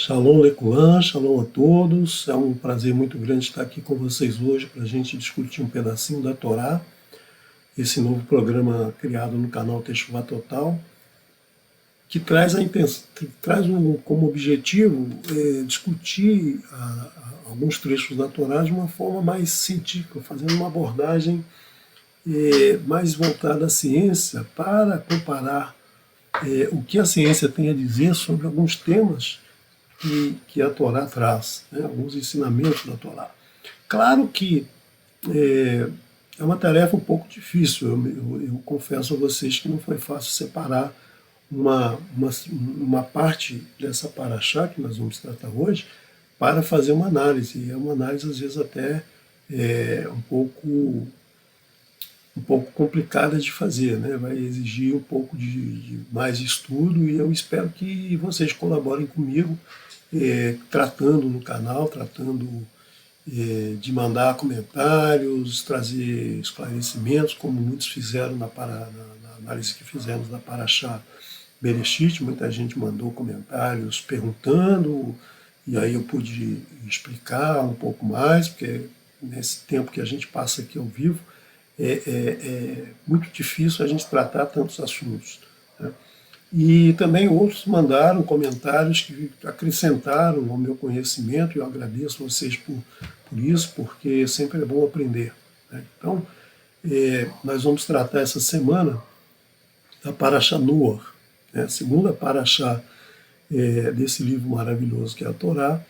Shalom Lekuan, shalom a todos. É um prazer muito grande estar aqui com vocês hoje para a gente discutir um pedacinho da Torá, esse novo programa criado no canal Teshuvah Total, que traz, como objetivo discutir alguns trechos da Torá de uma forma mais científica, fazendo uma abordagem mais voltada à ciência para comparar o que a ciência tem a dizer sobre alguns temas que a Torá traz, né, alguns ensinamentos da Torá. Claro que é uma tarefa um pouco difícil, eu confesso a vocês que não foi fácil separar uma parte dessa paraxá que nós vamos tratar hoje para fazer uma análise. E é uma análise, às vezes, até um pouco complicada de fazer, né? Vai exigir um pouco de mais estudo e eu espero que vocês colaborem comigo, tratando no canal, tratando de mandar comentários, trazer esclarecimentos, como muitos fizeram na análise que fizemos da Paraxá Bereshit. Muita gente mandou comentários perguntando, e aí eu pude explicar um pouco mais, porque nesse tempo que a gente passa aqui ao vivo, é muito difícil a gente tratar tantos assuntos, né? E também outros mandaram comentários que acrescentaram ao meu conhecimento, e eu agradeço vocês por isso, porque sempre é bom aprender, né? Então, nós vamos tratar essa semana da Paraxá Noach, né? A segunda Paraxá desse livro maravilhoso que é a Torá.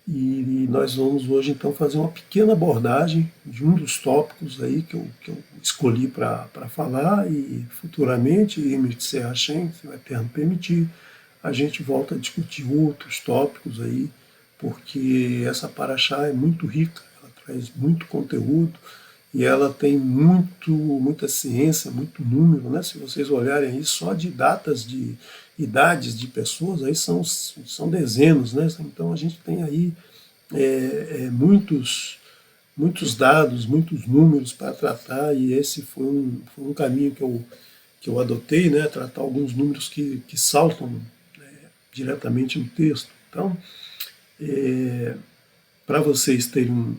E nós vamos hoje então fazer uma pequena abordagem de um dos tópicos aí que eu escolhi para falar, e futuramente, se Hashem, se o Eterno permitir, a gente volta a discutir outros tópicos aí, porque essa paraxá é muito rica, ela traz muito conteúdo e ela tem muita ciência, muito número, né? Se vocês olharem aí só de datas de idades de pessoas, aí são dezenas, né? Então a gente tem aí muitos dados, muitos números para tratar, e esse foi um caminho que eu adotei, né? Tratar alguns números que saltam diretamente no texto. Então, para vocês terem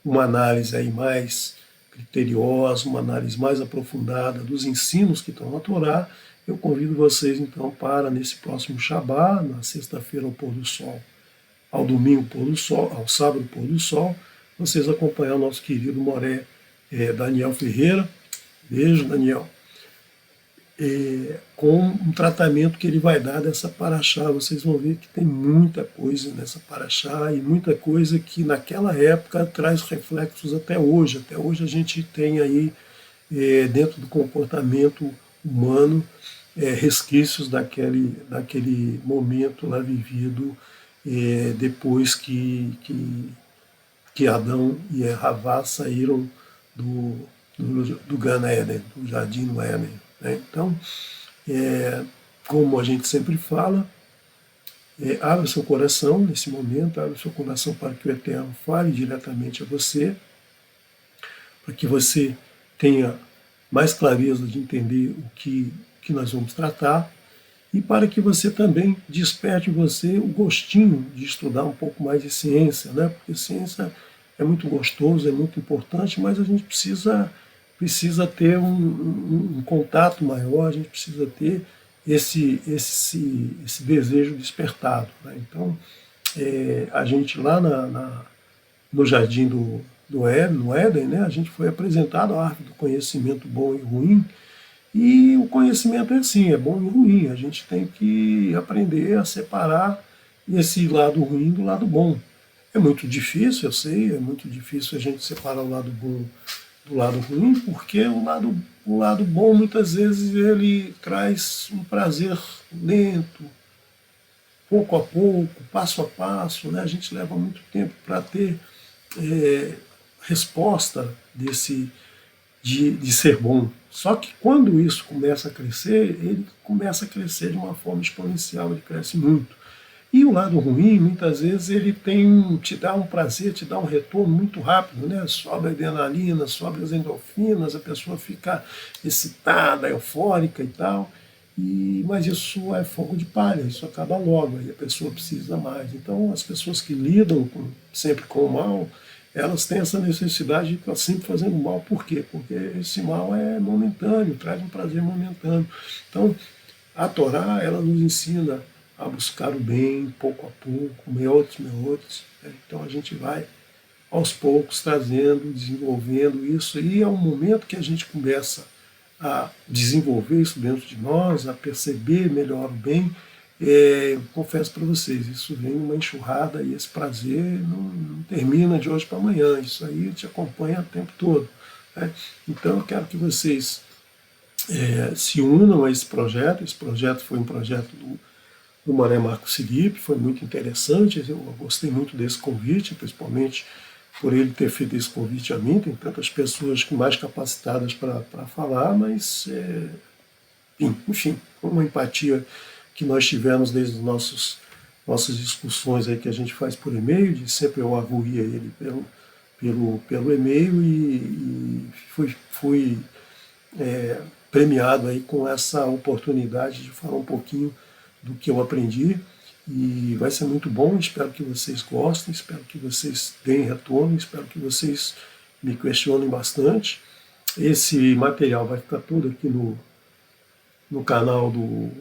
uma análise aí mais criteriosa, uma análise mais aprofundada dos ensinos que estão na Torá, eu convido vocês então para, nesse próximo Shabá, na sexta-feira ao pôr do sol, ao domingo pôr do sol, ao sábado pôr do sol, vocês acompanhar o nosso querido Moré Daniel Ferreira, beijo Daniel, com um tratamento que ele vai dar dessa paraxá. Vocês vão ver que tem muita coisa nessa paraxá e muita coisa que naquela época traz reflexos até hoje. Até hoje a gente tem aí, dentro do comportamento humano, resquícios daquele momento lá vivido depois que Adão e Havá saíram do Gan Eden, do Jardim do Éden, né? Então, como a gente sempre fala, abra seu coração nesse momento, abra seu coração para que o Eterno fale diretamente a você, para que você tenha mais clareza de entender o que nós vamos tratar, e para que você também desperte em você o gostinho de estudar um pouco mais de ciência, né? Porque ciência é muito gostoso, é muito importante, mas a gente precisa ter um contato maior, a gente precisa ter esse desejo despertado, né? Então, a gente lá no Jardim do Éden, no Éden, né, a gente foi apresentado a árvore do conhecimento bom e ruim, e o conhecimento é assim, é bom e ruim, a gente tem que aprender a separar esse lado ruim do lado bom. É muito difícil, eu sei, é muito difícil a gente separar o lado bom do lado ruim, porque o lado bom muitas vezes ele traz um prazer lento, pouco a pouco, passo a passo, né? A gente leva muito tempo para ter resposta de ser bom. Só que quando isso começa a crescer, ele começa a crescer de uma forma exponencial, ele cresce muito. E o lado ruim, muitas vezes, ele te dá um prazer, te dá um retorno muito rápido, né? Sobe a adrenalina, sobe as endorfinas, a pessoa fica excitada, eufórica e tal. Mas isso é fogo de palha, isso acaba logo, aí a pessoa precisa mais. Então, as pessoas que lidam sempre com o mal, elas têm essa necessidade de estar sempre fazendo mal. Por quê? Porque esse mal é momentâneo, traz um prazer momentâneo. Então, a Torá, ela nos ensina a buscar o bem, pouco a pouco, meiotes, meiotes. Né? Então, a gente vai, aos poucos, trazendo, desenvolvendo isso, e é um momento que a gente começa a desenvolver isso dentro de nós, a perceber melhor o bem. Confesso para vocês, isso vem uma enxurrada e esse prazer não termina de hoje para amanhã, isso aí te acompanha o tempo todo. Né? Então eu quero que vocês se unam a esse projeto. Esse projeto foi um projeto do Mané Marcos Felipe, foi muito interessante, eu gostei muito desse convite, principalmente por ele ter feito esse convite a mim. Tem tantas pessoas mais capacitadas para falar, mas, enfim, uma empatia que nós tivemos desde nossas discussões aí que a gente faz por e-mail, de sempre eu arguía ele pelo e-mail e fui premiado aí com essa oportunidade de falar um pouquinho do que eu aprendi. E vai ser muito bom, espero que vocês gostem, espero que vocês deem retorno, espero que vocês me questionem bastante. Esse material vai ficar todo aqui no canal do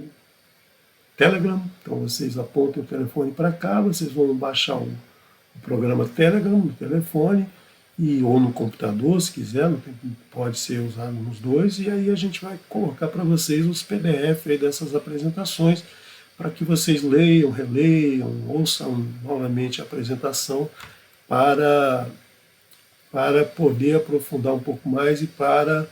Telegram, então vocês apontem o telefone para cá, vocês vão baixar o programa Telegram no telefone ou no computador, se quiser, pode ser usado nos dois, e aí a gente vai colocar para vocês os PDF aí dessas apresentações, para que vocês leiam, releiam, ouçam novamente a apresentação para poder aprofundar um pouco mais e para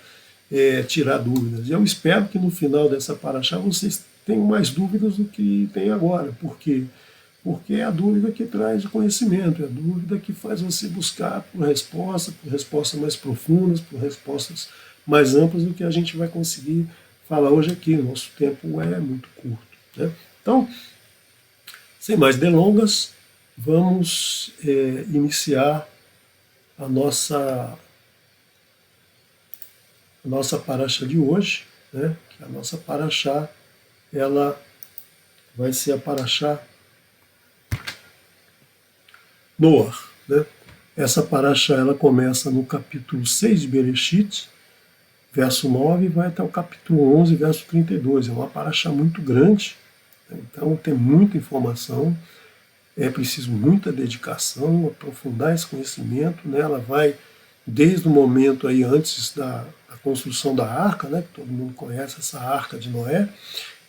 tirar dúvidas. Eu espero que no final dessa paraxá vocês tenham mais dúvidas do que tem agora. Por quê? Porque é a dúvida que traz o conhecimento, é a dúvida que faz você buscar por respostas mais profundas, por respostas mais amplas do que a gente vai conseguir falar hoje aqui. Nosso tempo é muito curto. Né? Então, sem mais delongas, vamos iniciar a nossa paraxá de hoje, né? Que a nossa paraxá, ela vai ser a paraxá Noah, né? Essa paraxá, ela começa no capítulo 6 de Bereshit, verso 9, e vai até o capítulo 11, verso 32. É uma paraxá muito grande, né? Então tem muita informação, é preciso muita dedicação, aprofundar esse conhecimento, né? Ela vai desde o momento aí antes da construção da arca, né? Que todo mundo conhece essa arca de Noé,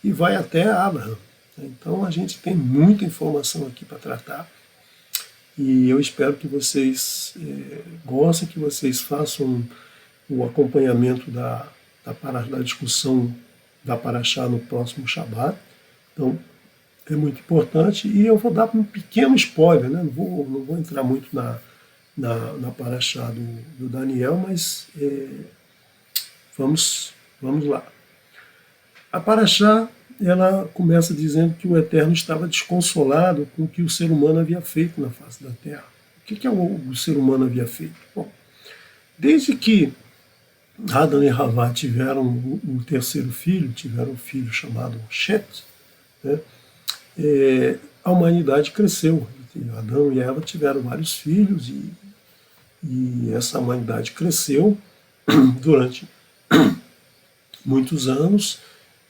e vai até Abraham. Então a gente tem muita informação aqui para tratar, e eu espero que vocês gostem, que vocês façam o acompanhamento da discussão da paraxá no próximo Shabat. Então, é muito importante, e eu vou dar um pequeno spoiler, né? Não vou entrar muito na paraxá do Daniel, mas vamos lá. A paraxá, ela começa dizendo que o Eterno estava desconsolado com o que o ser humano havia feito na face da terra. O que o ser humano havia feito? Bom, desde que Adão e Havá tiveram o terceiro filho, tiveram um filho chamado Shet, né? A humanidade cresceu. Adão e Eva tiveram vários filhos e essa humanidade cresceu durante muitos anos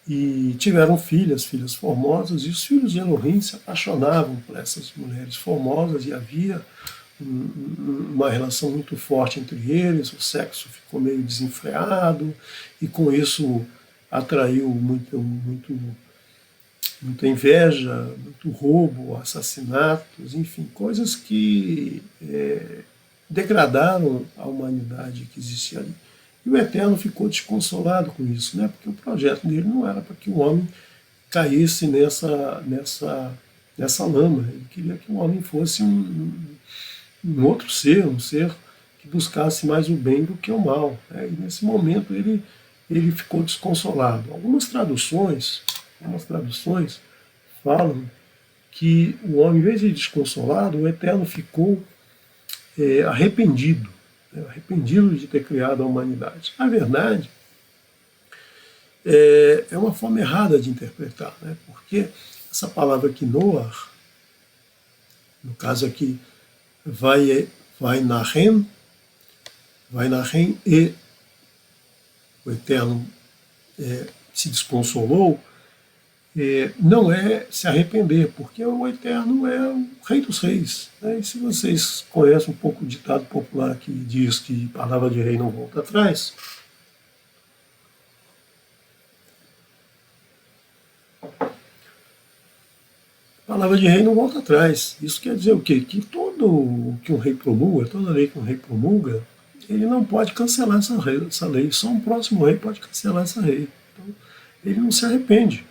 e tiveram filhas formosas, e os filhos de Elohim se apaixonavam por essas mulheres formosas e havia uma relação muito forte entre eles, o sexo ficou meio desenfreado e com isso atraiu muita inveja, muito roubo, assassinatos, enfim, coisas que degradaram a humanidade que existia ali. E o Eterno ficou desconsolado com isso, né? Porque o projeto dele não era para que o homem caísse nessa lama. Ele queria que o homem fosse um outro ser, um ser que buscasse mais o bem do que o mal. Né? E nesse momento ele ficou desconsolado. Algumas traduções falam que o homem, em vez de desconsolado, o Eterno ficou arrependido de ter criado a humanidade. Na verdade, é uma forma errada de interpretar, né? Porque essa palavra aqui, Noah, no caso aqui, vai narrem, e o Eterno se desconsolou, não é se arrepender, porque o Eterno é o Rei dos Reis. Né? E se vocês conhecem um pouco o ditado popular que diz que palavra de rei não volta atrás, palavra de rei não volta atrás. Isso quer dizer o quê? Que todo o que um rei promulga, toda lei que um rei promulga, ele não pode cancelar essa lei. Só um próximo rei pode cancelar essa lei. Então, ele não se arrepende.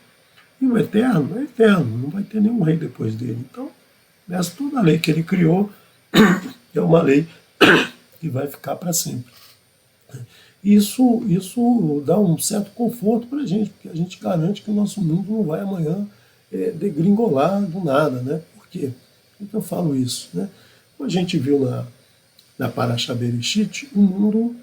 E o Eterno é eterno, não vai ter nenhum rei depois dele. Então, toda a lei que ele criou é uma lei que vai ficar para sempre. Isso dá um certo conforto para a gente, porque a gente garante que o nosso mundo não vai amanhã degringolar do nada. Né? Por quê? Por que eu falo isso? Né? Como a gente viu na Parashá Bereshit, o mundo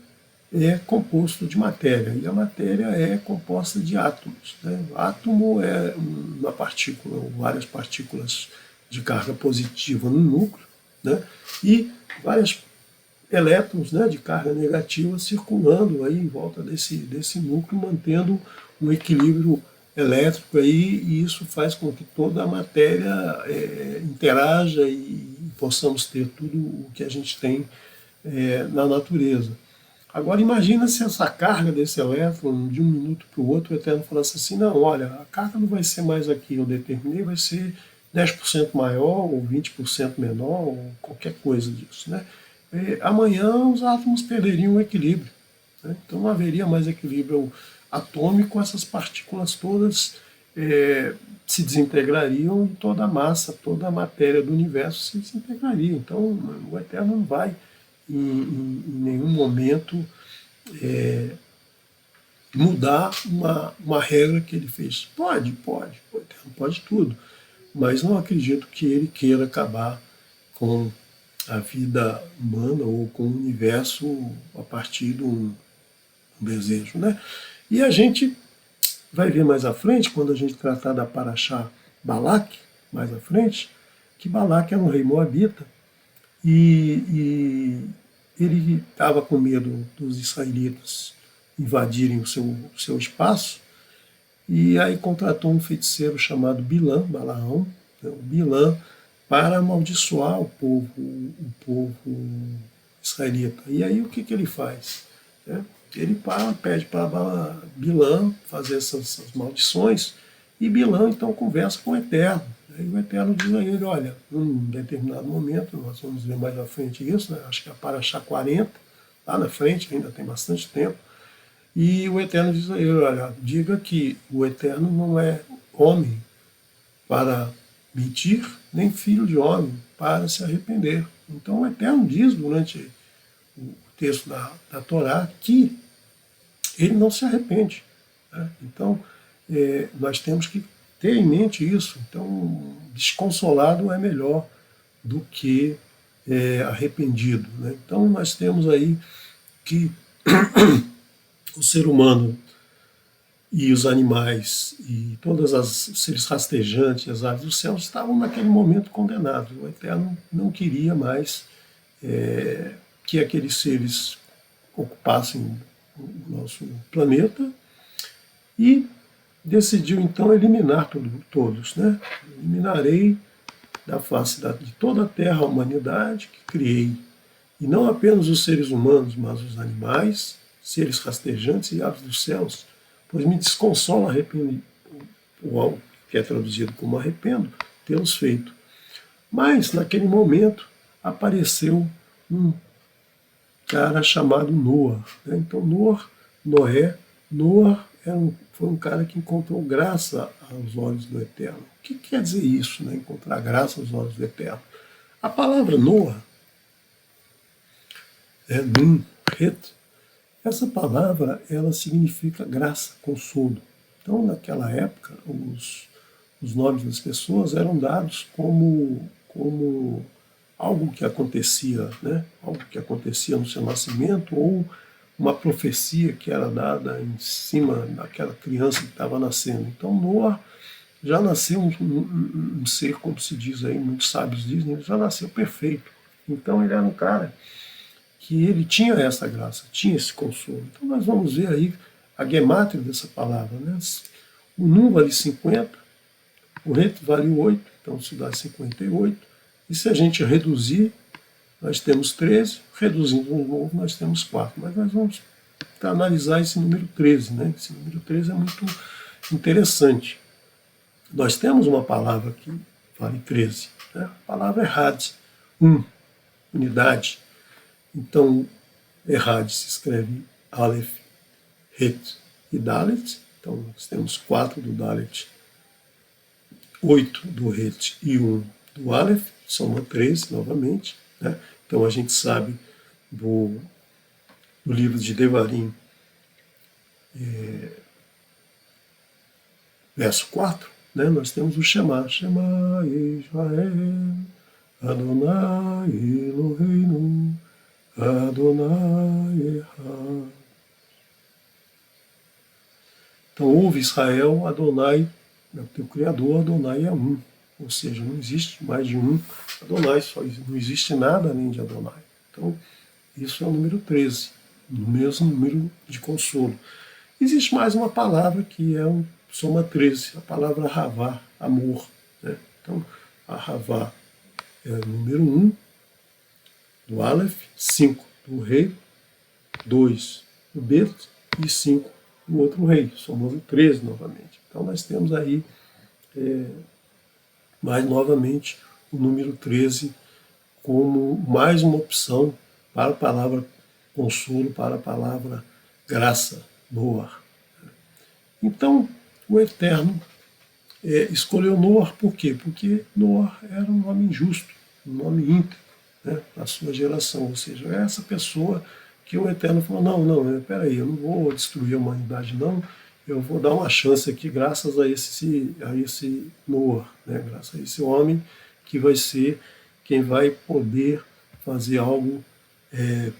é composto de matéria, e a matéria é composta de átomos. Né? O átomo é uma partícula, ou várias partículas de carga positiva no núcleo, né? E vários elétrons, né, de carga negativa circulando aí em volta desse núcleo, mantendo um equilíbrio elétrico aí, e isso faz com que toda a matéria interaja e possamos ter tudo o que a gente tem na natureza. Agora imagina se essa carga desse elétron, de um minuto para o outro, o Eterno falasse assim, não, olha, a carga não vai ser mais aqui, eu determinei, vai ser 10% maior, ou 20% menor, ou qualquer coisa disso. Né? Amanhã os átomos perderiam o equilíbrio. Né? Então não haveria mais equilíbrio atômico, essas partículas todas se desintegrariam e toda a massa, toda a matéria do universo se desintegraria. Então o Eterno não vai em nenhum momento mudar uma regra que ele fez. Pode, o Eterno pode tudo, mas não acredito que ele queira acabar com a vida humana ou com o universo a partir de um desejo. Né? E a gente vai ver mais à frente, quando a gente tratar da Parashá Balaque, mais à frente, que Balaque era um rei moabita, e ele estava com medo dos israelitas invadirem o seu espaço, e aí contratou um feiticeiro chamado Balaão, né, o Bilã, para amaldiçoar o povo israelita. E aí o que ele faz? Né? Ele pede para Bilã fazer essas maldições, e Bilã então conversa com o Eterno. E o Eterno diz a ele, olha, num determinado momento, nós vamos ver mais à frente isso, né? Acho que é a Parashá 40, lá na frente, ainda tem bastante tempo, e o Eterno diz a ele, olha, diga que o Eterno não é homem para mentir, nem filho de homem para se arrepender. Então o Eterno diz durante o texto da Torá que ele não se arrepende. Né? Então nós temos que ter em mente isso. Então, desconsolado é melhor do que arrependido. Né? Então, nós temos aí que o ser humano e os animais e todos os seres rastejantes, as aves do céu, estavam naquele momento condenados. O Eterno não queria mais que aqueles seres ocupassem o nosso planeta e decidiu então eliminar todos. Né? Eliminarei da face de toda a terra a humanidade que criei, e não apenas os seres humanos, mas os animais, seres rastejantes e aves dos céus, pois me desconsola arrepender, o que é traduzido como arrependo, tê-los feito. Mas, naquele momento, apareceu um cara chamado Noah. Né? Então, Noé, foi um cara que encontrou graça aos olhos do Eterno. O que quer dizer isso, né? Encontrar graça aos olhos do Eterno? A palavra Noah, Nun, Het, essa palavra ela significa graça, consolo. Então, naquela época, os nomes das pessoas eram dados como algo que acontecia, né? Algo que acontecia no seu nascimento ou uma profecia que era dada em cima daquela criança que estava nascendo. Então Noa já nasceu um ser, como se diz aí, muitos sábios dizem, ele já nasceu perfeito. Então ele era um cara que ele tinha essa graça, tinha esse consolo. Então nós vamos ver aí a gemátria dessa palavra. Né? O Nun vale 50, o Het vale 8, então isso dá 58. E se a gente reduzir, nós temos 13, reduzindo de novo, nós temos 4. Mas nós vamos analisar esse número 13. Né? Esse número 13 é muito interessante. Nós temos uma palavra que vale 13. Né? A palavra Errad, unidade. Então, Errad se escreve Aleph, Het e Dalet. Então, nós temos 4 do Dalet, 8 do Het e 1 do Aleph, soma 13 novamente. Né? Então, a gente sabe do livro de Devarim, verso 4, né? Nós temos o Shema, Shema Israel, Adonai Eloheinu, Adonai Echad. Então, ouve Israel, Adonai é o teu Criador, Adonai é um. Ou seja, não existe mais de um Adonai, só não existe nada além de Adonai. Então, isso é o número 13, o mesmo número de consolo. Existe mais uma palavra que é soma 13, a palavra Havá, amor. Né? Então, a Havá é o número 1 do Aleph, 5 do rei, 2 do Bet e 5 do outro rei, somando 13 novamente. Então nós temos aí, mais novamente, o número 13 como mais uma opção para a palavra consolo, para a palavra graça, Noar. Então, o Eterno escolheu Noar por quê? Porque Noar era um homem justo, um homem íntegro, né, para a sua geração. Ou seja, é essa pessoa que o Eterno falou, não, peraí, eu não vou destruir a humanidade, não, eu vou dar uma chance aqui graças a esse Noar, né, graças a esse homem que vai ser quem vai poder fazer algo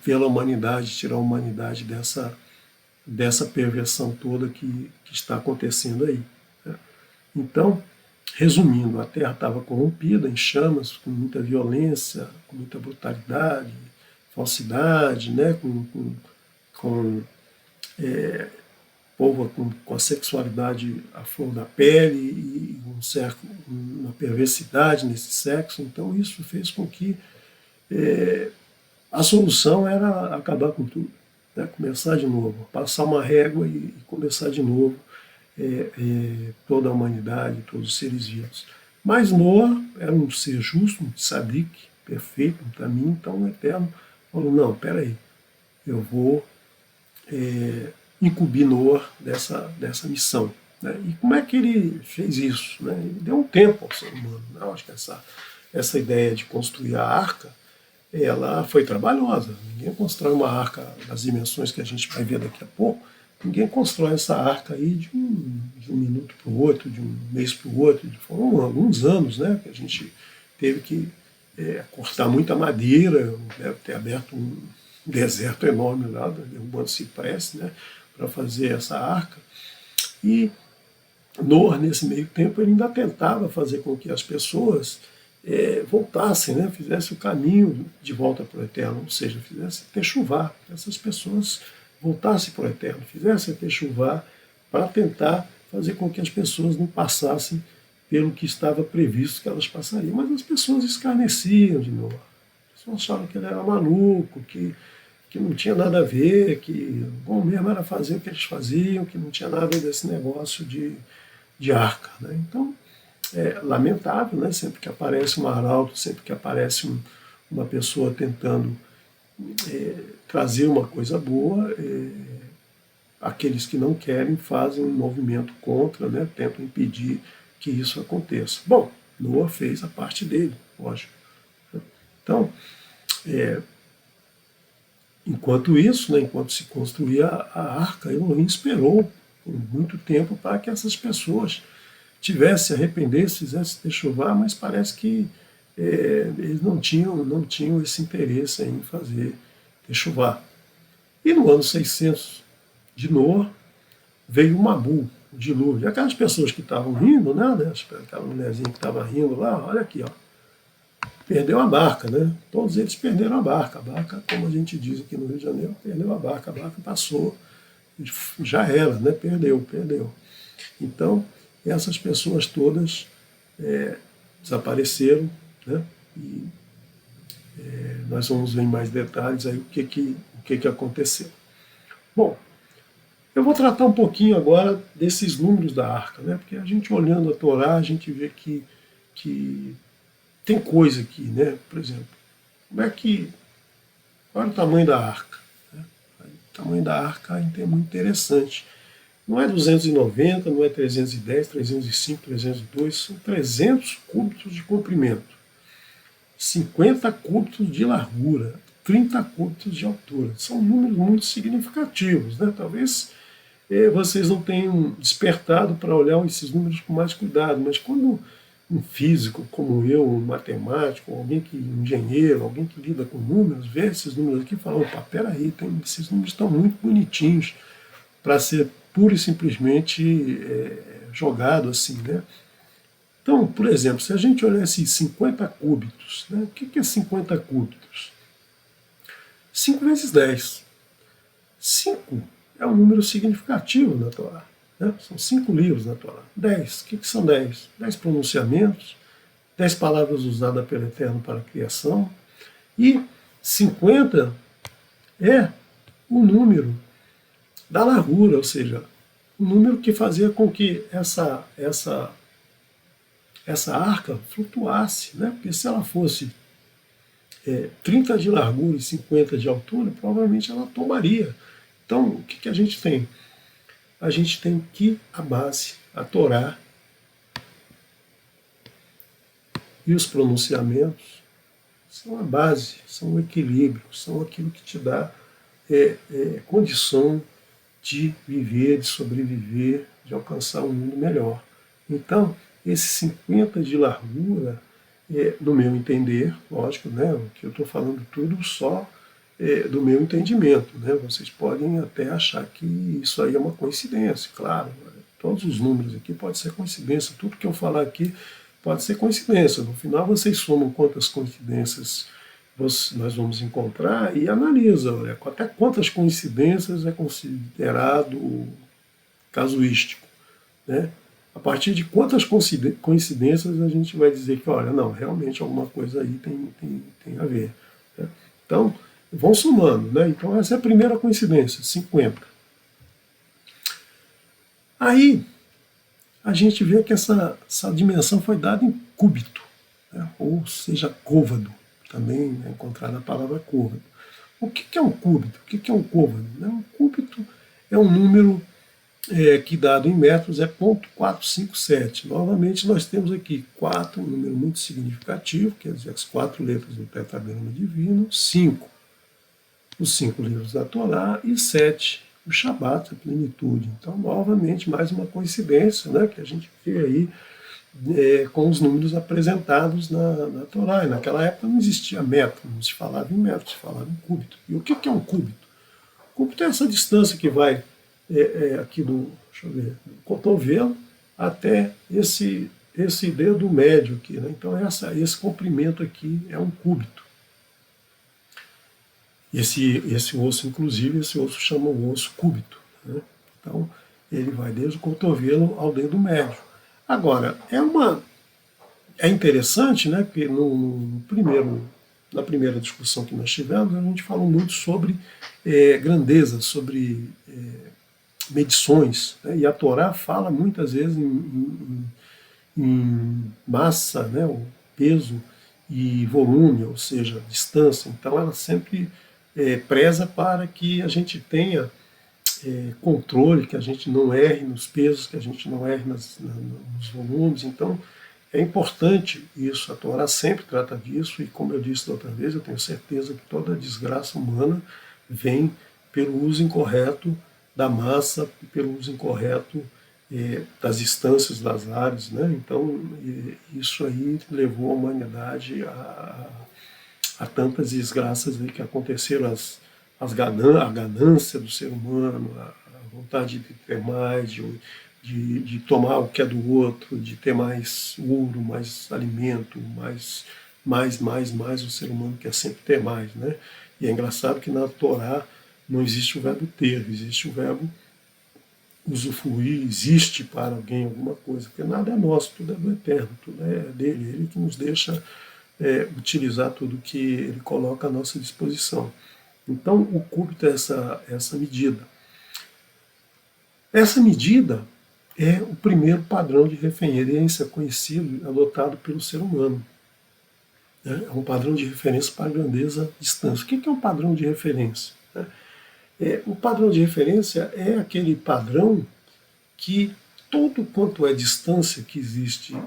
pela humanidade, tirar a humanidade dessa perversão toda que está acontecendo aí. Né? Então, resumindo, a Terra estava corrompida, em chamas, com muita violência, com muita brutalidade, falsidade, né? com povo com a sexualidade à flor da pele e uma perversidade nesse sexo. Então, isso fez com que a solução era acabar com tudo. Né, começar de novo, passar uma régua e começar de novo toda a humanidade, todos os seres vivos. Mas Noa era um ser justo, um tzadik, perfeito, um caminho, então o Eterno falou, não, peraí, eu vou incumbir Noa dessa missão. Né? E como é que ele fez isso? Né? Ele deu um tempo ao ser humano. Né? Eu acho que essa ideia de construir a arca, ela foi trabalhosa. Ninguém constrói uma arca das dimensões que a gente vai ver daqui a pouco. Ninguém constrói essa arca aí de um minuto para o outro, de um mês para o outro. Foram alguns anos, né, que a gente teve que cortar muita madeira, deve ter aberto um deserto enorme lá, derrubando cipreste, né, para fazer essa arca. E Noa, nesse meio tempo, ele ainda tentava fazer com que as pessoas voltassem, né, fizessem o caminho de volta para o Eterno, ou seja, fizessem techuvá, que essas pessoas voltassem para o Eterno, fizessem techuvá para tentar fazer com que as pessoas não passassem pelo que estava previsto que elas passariam. Mas as pessoas escarneciam de Noa. As pessoas achavam que ele era maluco, que não tinha nada a ver, que bom mesmo era fazer o que eles faziam, que não tinha nada desse negócio de arca. Né? Então, lamentável, né? Sempre que aparece um arauto, sempre que aparece uma pessoa tentando trazer uma coisa boa, aqueles que não querem fazem um movimento contra, né? Tentam impedir que isso aconteça. Bom, Noa fez a parte dele, lógico. Então, enquanto isso, né, enquanto se construía a arca, Elohim esperou por muito tempo para que essas pessoas tivesse arrependesse, fizesse techuvá, mas parece que eles não tinham esse interesse em fazer techuvá. E no ano 600 de Noa, veio o Mabu, o dilúvio. E aquelas pessoas que estavam rindo, né? Aquela mulherzinha que estava rindo lá, olha aqui, ó, perdeu a barca, né? Todos eles perderam a barca. A barca, como a gente diz aqui no Rio de Janeiro, perdeu a barca passou, já era, né? Perdeu. Então, essas pessoas todas desapareceram, né? E nós vamos ver em mais detalhes aí o que aconteceu. Bom, eu vou tratar um pouquinho agora desses números da arca, né? Porque a gente olhando a Torá, a gente vê que tem coisa aqui, né? Por exemplo, qual é o tamanho da arca? Né? O tamanho da arca é muito interessante. Não é 290, não é 310, 305, 302, são 300 cúbitos de comprimento, 50 cúbitos de largura, 30 cúbitos de altura. São números muito significativos, né? Talvez vocês não tenham despertado para olhar esses números com mais cuidado, mas quando um físico como eu, um matemático, um engenheiro, alguém que lida com números, vê esses números aqui e fala, opa, peraí, esses números estão muito bonitinhos para ser pura e simplesmente jogado assim, né? Então, por exemplo, se a gente olhar esses 50 cúbitos, né? O que é 50 cúbitos? 5 vezes 10. 5 é um número significativo na Torá. Né? São 5 livros na Torá. 10. O que são 10? 10 pronunciamentos, 10 palavras usadas pelo Eterno para a criação. E 50 é o número da largura, ou seja, o número que fazia com que essa arca flutuasse. Né? Porque se ela fosse 30 de largura e 50 de altura, provavelmente ela tombaria. Então, o que a gente tem? A gente tem que a base, a Torá e os pronunciamentos são a base, são o equilíbrio, são aquilo que te dá condição de viver, de sobreviver, de alcançar um mundo melhor. Então, esses 50 de largura, no meu entender, lógico, né, o que eu estou falando tudo só do meu entendimento, né? Vocês podem até achar que isso aí é uma coincidência, claro. Todos os números aqui podem ser coincidência, tudo que eu falar aqui pode ser coincidência. No final vocês somam quantas coincidências nós vamos encontrar e analisa até quantas coincidências é considerado casuístico, né? A partir de quantas coincidências a gente vai dizer que, olha, não, realmente alguma coisa aí tem a ver. Né? Então, vão somando, né? Então essa é a primeira coincidência, 50. Aí a gente vê que essa dimensão foi dada em cúbito, né? Ou seja, côvado, também é encontrada a palavra côvado. O que é um cúbito? O que é um côvado? Um cúbito é um número que dado em metros é 0,457. Novamente nós temos aqui 4, um número muito significativo, quer dizer, as 4 letras do tetragrama divino, 5, os 5 livros da Torá, e 7, o Shabat, a plenitude. Então, novamente, mais uma coincidência, né, que a gente vê aí com os números apresentados na Torá. E naquela época não existia metro, não se falava em metro, se falava em cúbito. E o que é um cúbito? O cúbito é essa distância que vai aqui do cotovelo até esse dedo médio aqui. Né? Então, esse comprimento aqui é um cúbito. Esse osso, inclusive, esse osso chama o osso cúbito. Né? Então, ele vai desde o cotovelo ao dedo médio. Agora, é interessante, né, porque na primeira discussão que nós tivemos, a gente falou muito sobre grandeza, sobre medições. Né? E a Torá fala muitas vezes em massa, né, o peso e volume, ou seja, distância. Então, ela sempre preza para que a gente tenha controle, que a gente não erre nos pesos, que a gente não erre nos volumes. Então, é importante isso, a Torá sempre trata disso, e como eu disse da outra vez, eu tenho certeza que toda desgraça humana vem pelo uso incorreto da massa, pelo uso incorreto das distâncias das áreas. Né? Então, isso aí levou a humanidade a tantas desgraças aí que aconteceram, a ganância do ser humano, a vontade de ter mais, de tomar o que é do outro, de ter mais ouro, mais alimento, mais, o ser humano quer sempre ter mais, né? E é engraçado que na Torá não existe o verbo ter, existe o verbo usufruir, existe para alguém alguma coisa, porque nada é nosso, tudo é do Eterno, tudo é dele, ele que nos deixa utilizar tudo que ele coloca à nossa disposição. Então, o cúbito é essa medida. Essa medida é o primeiro padrão de referência conhecido, adotado pelo ser humano. É um padrão de referência para grandeza e distância. O que é um padrão de referência? O padrão de referência é aquele padrão que todo quanto é distância que existe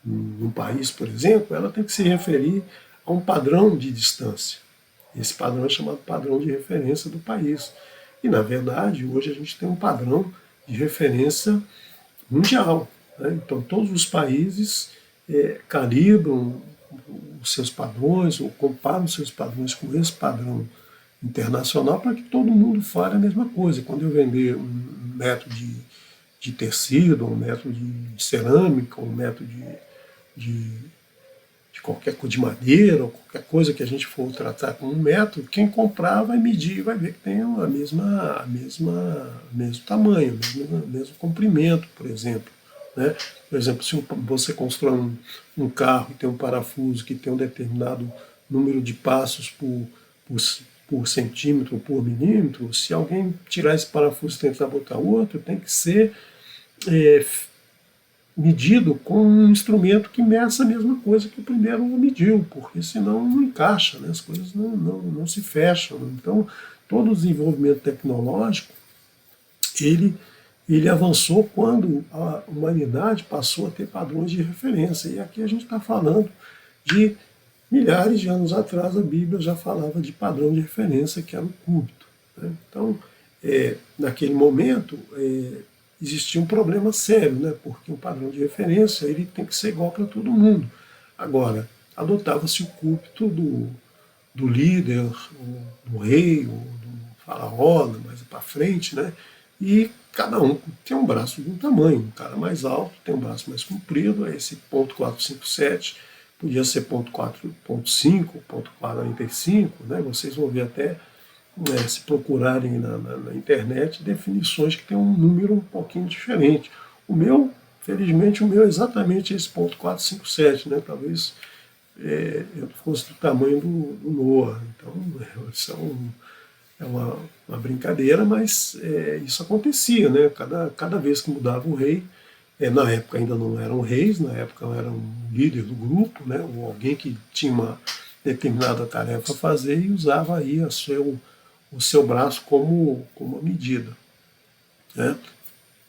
num país, por exemplo, ela tem que se referir a um padrão de distância. Esse padrão é chamado padrão de referência do país. E, na verdade, hoje a gente tem um padrão de referência mundial. Né? Então, todos os países calibram os seus padrões ou comparam os seus padrões com esse padrão internacional para que todo mundo fale a mesma coisa. Quando eu vender um metro de tecido, um metro de cerâmica, um metro de qualquer coisa de madeira, ou qualquer coisa que a gente for tratar como um metro, quem comprar vai medir e vai ver que tem o mesmo tamanho, o mesmo comprimento, por exemplo. Né? Por exemplo, se você constrói um carro e tem um parafuso que tem um determinado número de passos por centímetro ou por milímetro, se alguém tirar esse parafuso e tentar botar outro, tem que ser medido com um instrumento que meça a mesma coisa que o primeiro mediu, porque senão não encaixa, né? As coisas não se fecham. Então, todo o desenvolvimento tecnológico, ele avançou quando a humanidade passou a ter padrões de referência. E aqui a gente está falando de milhares de anos atrás, a Bíblia já falava de padrão de referência, que era o cúbito. Né? Então, naquele momento, existia um problema sério, né? Porque o padrão de referência ele tem que ser igual para todo mundo. Agora, adotava-se o cúbito do líder, do rei, ou do faraó, mais para frente, né? E cada um tem um braço de um tamanho. Um cara mais alto tem um braço mais comprido, é esse ponto 457, podia ser ponto 4.5, ponto 45, né? Vocês vão ver até se procurarem na internet definições que tem um número um pouquinho diferente. O meu, felizmente, é exatamente esse ponto 457, né? Talvez eu fosse do tamanho do Noah. Então, isso é uma brincadeira, mas isso acontecia, né? Cada vez que mudava o rei, na época ainda não eram reis, na época era um líder do grupo, né? Ou alguém que tinha uma determinada tarefa a fazer e usava aí o seu braço como uma medida. Né?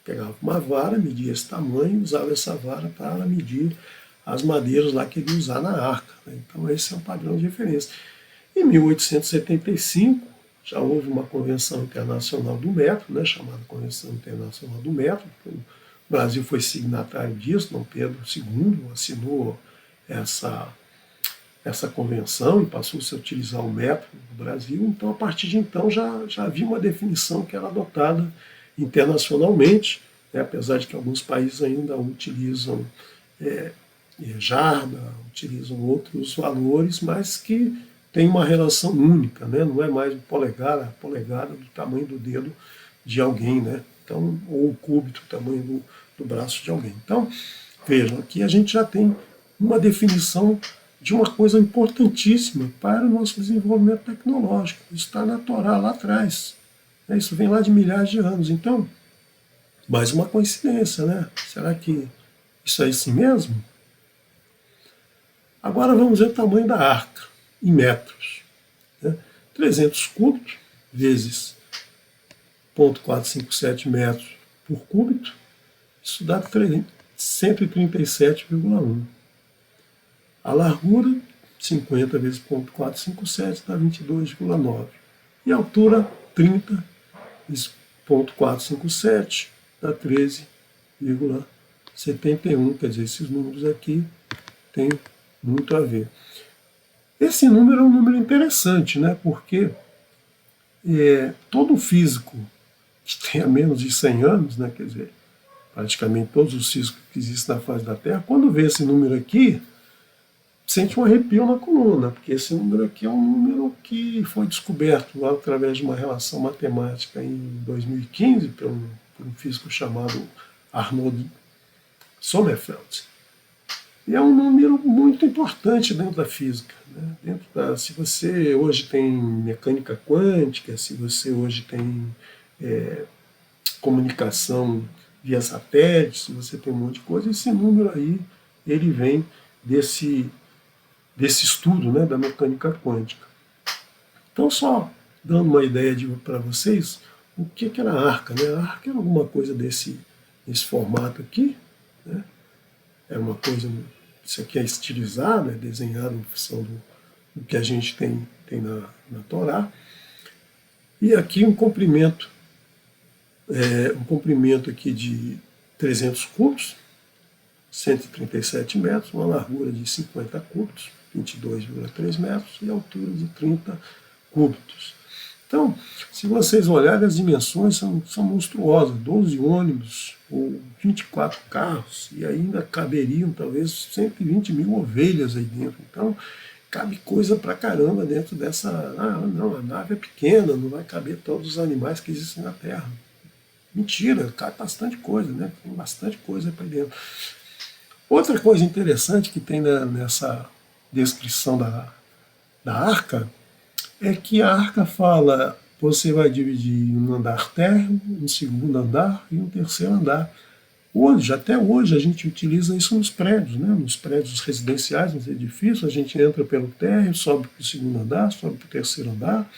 Pegava uma vara, media esse tamanho e usava essa vara para medir as madeiras lá que ele ia usar na arca. Né? Então esse é um padrão de referência. Em 1875, já houve uma convenção internacional do metro, né, chamada Convenção Internacional do Metro. O Brasil foi signatário disso, Dom Pedro II assinou essa convenção e passou-se a utilizar o metro no Brasil. Então, a partir de então, já havia uma definição que era adotada internacionalmente, né, apesar de que alguns países ainda utilizam jarda, utilizam outros valores, mas que tem uma relação única, né? Não é mais a polegada do tamanho do dedo de alguém, né? Então, ou o cúbito, o tamanho do braço de alguém. Então, vejam, aqui a gente já tem uma definição de uma coisa importantíssima para o nosso desenvolvimento tecnológico. Isso está na Torá lá atrás. Isso vem lá de milhares de anos. Então, mais uma coincidência, né? Será que isso é assim mesmo? Agora vamos ver o tamanho da arca, em metros. Né? 300 cúbitos vezes 0,457 metros por cúbito, isso dá 137,1. A largura, 50 vezes 0,457, dá 22,9. E a altura, 30 vezes 0,457, dá 13,71. Quer dizer, esses números aqui têm muito a ver. Esse número é um número interessante, né? Porque Todo físico que tenha menos de 100 anos, né, quer dizer, praticamente todos os físicos que existem na face da Terra, quando vê esse número aqui, sente um arrepio na coluna, porque esse número aqui é um número que foi descoberto lá através de uma relação matemática em 2015 por um físico chamado Arnold Sommerfeld. E é um número muito importante dentro da física. Né? Se você hoje tem mecânica quântica, se você hoje tem comunicação via satélite, se você tem um monte de coisa, esse número aí ele vem desse estudo, né, da mecânica quântica. Então, só dando uma ideia para vocês, o que era a arca? Né? A arca era alguma coisa desse formato aqui, né? Era uma coisa, isso aqui é estilizado, é desenhado em função do que a gente tem na Torá. E aqui um comprimento aqui de 300 cúbitos, 137 metros, uma largura de 50 cúbitos, 22,3 metros, e altura de 30 cúbitos. Então, se vocês olharem, as dimensões são monstruosas, 12 ônibus ou 24 carros, e ainda caberiam talvez 120 mil ovelhas aí dentro. Então, cabe coisa pra caramba dentro dessa... não, a nave é pequena, não vai caber todos os animais que existem na Terra. Mentira, cabe bastante coisa, né? Tem bastante coisa para dentro. Outra coisa interessante que tem nessa descrição da arca é que a arca fala, você vai dividir um andar térreo, um segundo andar e um terceiro andar. Até hoje, a gente utiliza isso nos prédios, né? Nos prédios residenciais, nos edifícios, a gente entra pelo térreo, sobe para o segundo andar, sobe para o terceiro andar.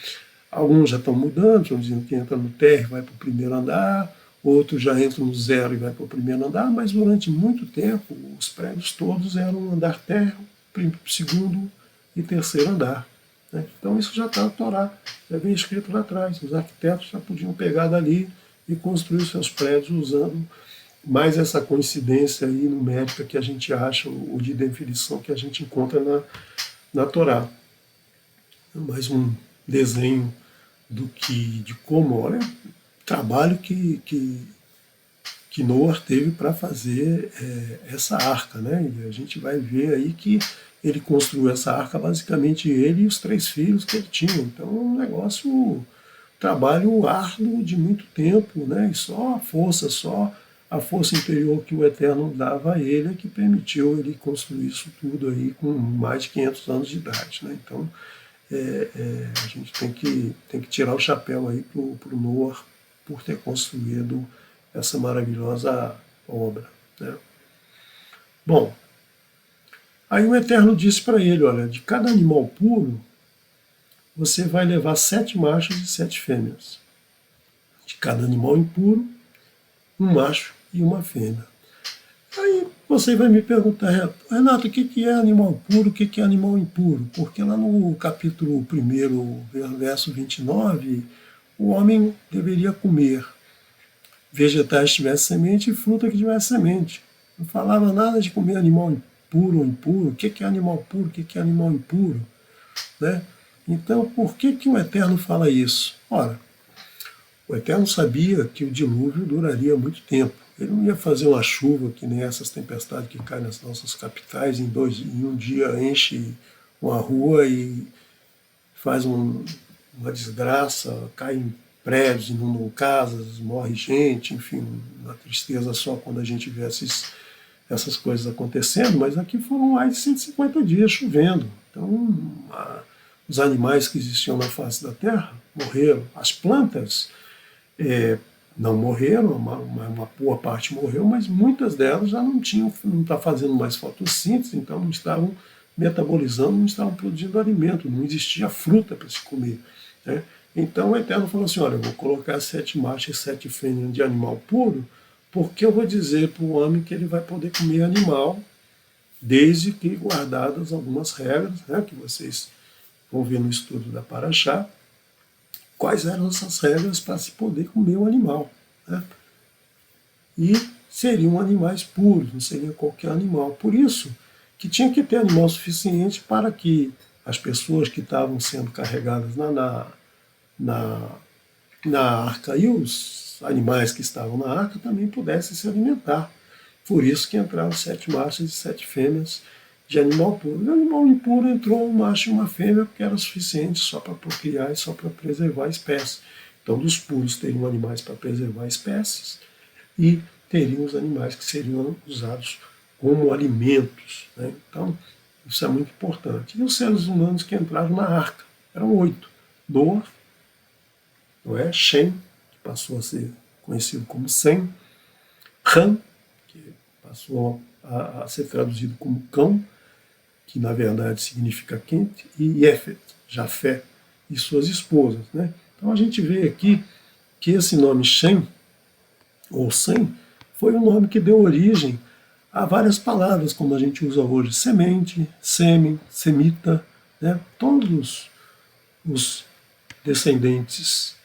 Alguns já estão mudando, estão dizendo que entra no térreo e vai para o primeiro andar, outros já entram no zero e vai para o primeiro andar, mas durante muito tempo os prédios todos eram andar térreo, segundo e terceiro andar. Né? Então isso já está na Torá, já vem escrito lá atrás. Os arquitetos já podiam pegar dali e construir seus prédios usando mais essa coincidência aí numérica que a gente acha, ou de definição que a gente encontra na Torá. Mais um desenho de como, olha, trabalho que Noah teve para fazer essa arca, né? E a gente vai ver aí que ele construiu essa arca basicamente ele e os 3 filhos que ele tinha. Então é um negócio, trabalho árduo de muito tempo, né? E só a força interior que o Eterno dava a ele é que permitiu ele construir isso tudo aí com mais de 500 anos de idade, né? Então a gente tem que tirar o chapéu aí pro Noah por ter construído essa maravilhosa obra. Né? Bom, aí o Eterno disse para ele, olha, de cada animal puro, você vai levar 7 machos e 7 fêmeas. De cada animal impuro, um macho e uma fêmea. Aí você vai me perguntar, Renato, o que é animal puro, o que é animal impuro? Porque lá no capítulo 1, verso 29, o homem deveria comer vegetais que tivessem semente e fruta que tivesse semente. Não falava nada de comer animal puro ou impuro, o que é animal puro, o que é animal impuro. Né? Então, por que o Eterno fala isso? Ora, o Eterno sabia que o dilúvio duraria muito tempo. Ele não ia fazer uma chuva que nem essas tempestades que caem nas nossas capitais, em um dia enche uma rua e faz uma desgraça, cai em prédios, inundam casas, morre gente, enfim, uma tristeza só quando a gente vê essas coisas acontecendo, mas aqui foram mais de 150 dias chovendo. Então, os animais que existiam na face da terra morreram. As plantas não morreram, uma boa parte morreu, mas muitas delas já não está fazendo mais fotossíntese, então não estavam metabolizando, não estavam produzindo alimento, não existia fruta para se comer. Né? Então o Eterno falou assim, olha, eu vou colocar 7 machos e 7 fêmeas de animal puro, porque eu vou dizer para o homem que ele vai poder comer animal, desde que guardadas algumas regras, né, que vocês vão ver no estudo da Paraxá, quais eram essas regras para se poder comer o animal. Né? E seriam animais puros, não seria qualquer animal. Por isso que tinha que ter animal suficiente para que as pessoas que estavam sendo carregadas na, na arca, e os animais que estavam na arca também pudessem se alimentar. Por isso que entraram 7 machos e 7 fêmeas de animal puro. O animal impuro entrou um macho e uma fêmea, porque era suficiente só para procriar e só para preservar a espécie. Então, dos puros teriam animais para preservar espécies e teriam os animais que seriam usados como alimentos, né? Então, isso é muito importante. E os seres humanos que entraram na arca eram 8. Noé, Shem, que passou a ser conhecido como Sem, Ham, que passou a ser traduzido como cão, que na verdade significa quente, e Yefet, Jafé, e suas esposas, né? Então a gente vê aqui que esse nome Shem, ou Sem, foi o nome que deu origem a várias palavras, como a gente usa hoje: semente, sêmen, semita, né? Todos os descendentes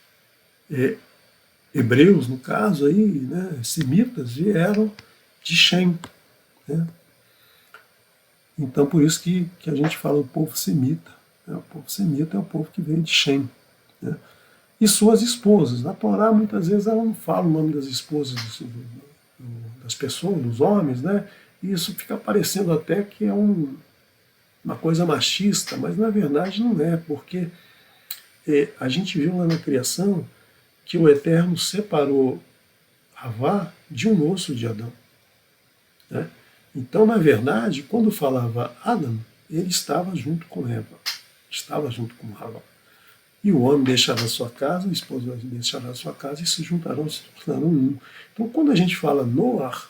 hebreus, no caso aí, né, semitas, vieram de Shem, né? Então por isso que a gente fala o povo semita, né? O povo semita é o povo que veio de Shem, né? E suas esposas. Na Torá, muitas vezes, ela não fala o nome das esposas das pessoas, dos homens, né? E isso fica parecendo até que é uma coisa machista, mas na verdade não é, porque a gente viu lá na criação que o Eterno separou Havá de um osso de Adão, né? Então, na verdade, quando falava Adão, ele estava junto com Eva, estava junto com Havá. E o homem deixará a sua casa, a esposa deixará a sua casa e se juntarão, se tornarão um. Então, quando a gente fala Noar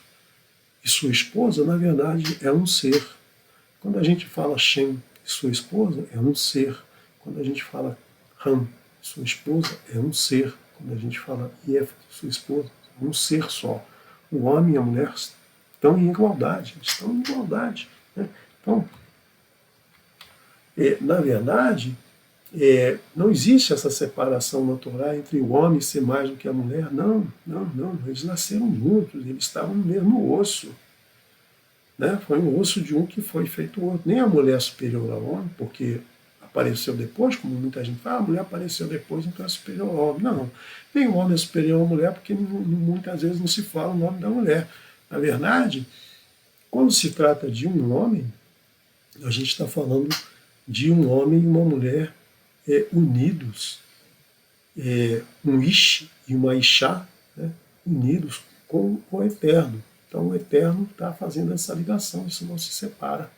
e sua esposa, na verdade é um ser. Quando a gente fala Shem e sua esposa, é um ser. Quando a gente fala Ham e sua esposa, é um ser. Quando a gente fala Yefet e sua esposa, é um ser só. O homem e a mulher estão em igualdade, estão em igualdade, né? Então, na verdade, não existe essa separação na Torá entre o homem ser mais do que a mulher. Não, não, não. Eles nasceram juntos, eles estavam no mesmo osso, né? Foi um osso de um que foi feito o outro. Nem a mulher é superior ao homem, porque apareceu depois, como muita gente fala, a mulher apareceu depois, então é superior ao homem. Não, nem o homem é superior à mulher, porque muitas vezes não se fala o nome da mulher. Na verdade, quando se trata de um homem, a gente está falando de um homem e uma mulher unidos, um Ish e uma Ishá, né, unidos com o Eterno. Então o Eterno está fazendo essa ligação, isso não se separa.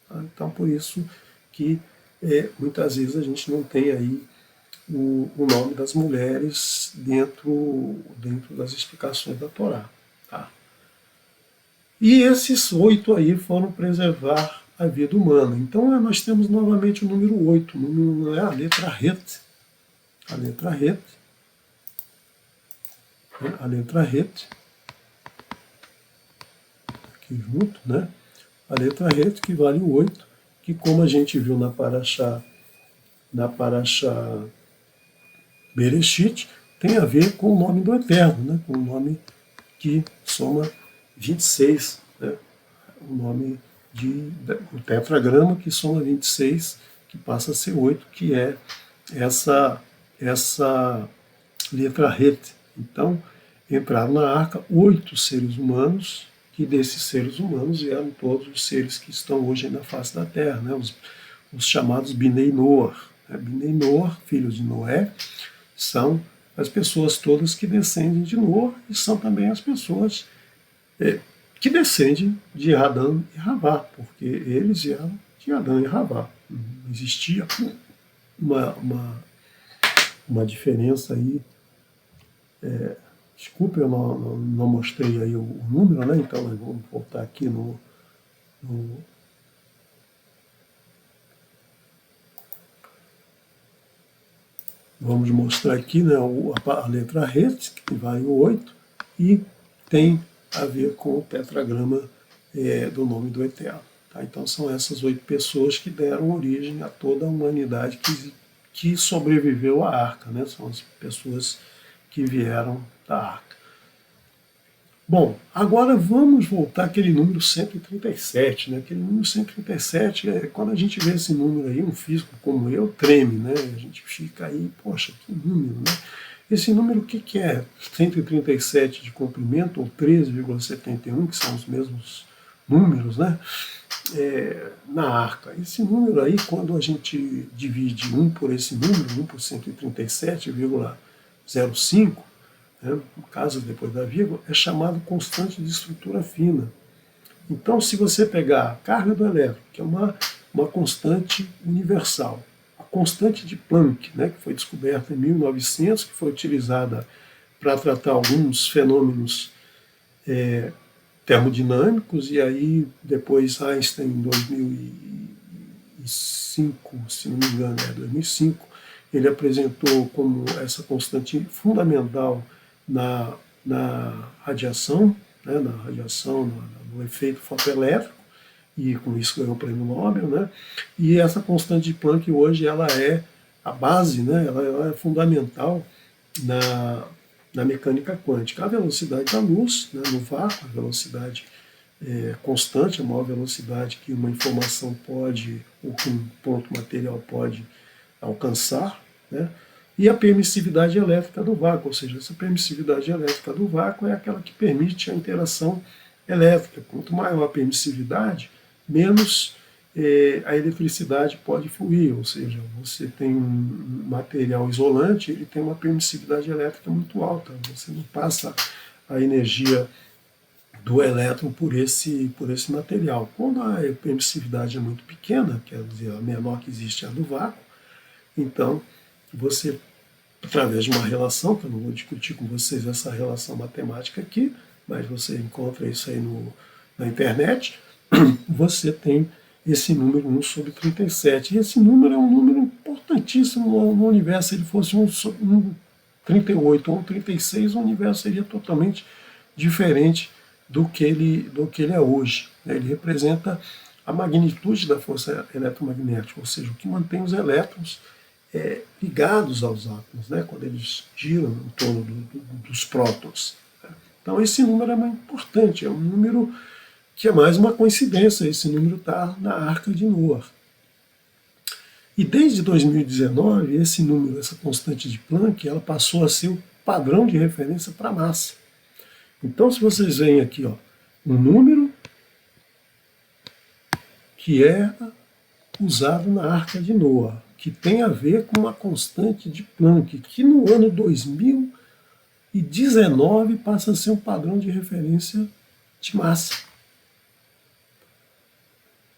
Tá? Então por isso que muitas vezes a gente não tem aí o nome das mulheres dentro das explicações da Torá. Tá? E esses 8 aí foram preservar a vida humana. Então nós temos novamente o número 8, o número, a letra Het. A letra Het. A letra Het. Aqui junto, né? A letra Het, que vale o 8, que como a gente viu na Parashá Bereshit, tem a ver com o nome do Eterno, né? Com o nome que soma 26, né? O nome o tetragrama que soma 26, que passa a ser 8, que é essa letra Het. Então, entraram na arca 8 seres humanos, que desses seres humanos vieram todos os seres que estão hoje na face da Terra, né? Os chamados Binei Noah. Binei Noah, filhos de Noé, são as pessoas todas que descendem de Noah e são também as pessoas que descendem de Adão e Havá, porque eles vieram de Adão e Havá. Não existia uma diferença aí. Desculpe, eu não mostrei aí o número, né? Então vamos voltar aqui vamos mostrar aqui, né, a letra Het, que vale o 8, e tem a ver com o tetragrama do nome do Eterno. Tá? Então são essas 8 pessoas que deram origem a toda a humanidade que sobreviveu à arca, né? São as pessoas que vieram da arca. Bom, agora vamos voltar àquele número 137, né? Aquele número 137, quando a gente vê esse número aí, um físico como eu treme, né? A gente fica aí, poxa, que número, né? Esse número, o que que é? 137 de comprimento, ou 13,71, que são os mesmos números, né? Na arca. Esse número aí, quando a gente divide 1 por esse número, 1 por 137,05, né, no caso depois da vírgula, é chamado constante de estrutura fina. Então, se você pegar a carga do elétron, que é uma constante universal, a constante de Planck, né, que foi descoberta em 1900, que foi utilizada para tratar alguns fenômenos termodinâmicos, e aí depois Einstein, em 2005, se não me engano, 2005, ele apresentou como essa constante fundamental na radiação, né, no efeito fotoelétrico, e com isso ganhou o prêmio Nobel, né? E essa constante de Planck hoje ela é a base, né? Ela é fundamental na mecânica quântica. A velocidade da luz, né, no vácuo, a velocidade constante, a maior velocidade que uma informação pode, ou que um ponto material pode alcançar, né? E a permissividade elétrica do vácuo, ou seja, essa permissividade elétrica do vácuo é aquela que permite a interação elétrica. Quanto maior a permissividade, menos a eletricidade pode fluir, ou seja, você tem um material isolante, ele tem uma permissividade elétrica muito alta, você não passa a energia do elétron por esse material. Quando a permissividade é muito pequena, quer dizer, a menor que existe é a do vácuo, então você, através de uma relação, que eu não vou discutir com vocês essa relação matemática aqui, mas você encontra isso aí na internet, você tem esse número 1 sobre 37. E esse número é um número importantíssimo no universo. Se ele fosse um 38 ou um 36, o universo seria totalmente diferente do que ele é hoje. Ele representa a magnitude da força eletromagnética, ou seja, o que mantém os elétrons ligados aos átomos, né, quando eles giram em torno dos prótons. Então esse número é muito importante, é um número que é mais uma coincidência, esse número está na Arca de Noé. E desde 2019, esse número, essa constante de Planck, ela passou a ser o padrão de referência para a massa. Então, se vocês veem aqui, ó, um número que é usado na Arca de Noé, que tem a ver com uma constante de Planck, que no ano 2019 passa a ser um padrão de referência de massa.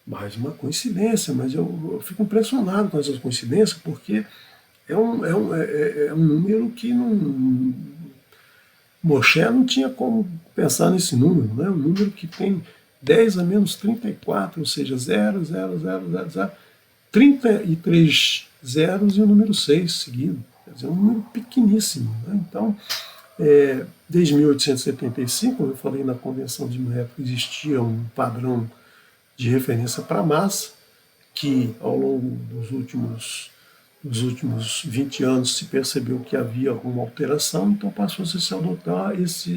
Mais uma coincidência, mas eu fico impressionado com essas coincidências, porque é um número que não. Moshe não tinha como pensar nesse número, né? Um número que tem 10 a menos 34, ou seja, 0, 0, 0, 0, 0, 33 zeros e o número 6 seguido. Quer dizer, é um número pequeníssimo. Né? Então, desde 1875, como eu falei na Convenção de Método, existia um padrão de referência para a massa, que ao longo dos últimos 20 anos se percebeu que havia alguma alteração, então passou a se adotar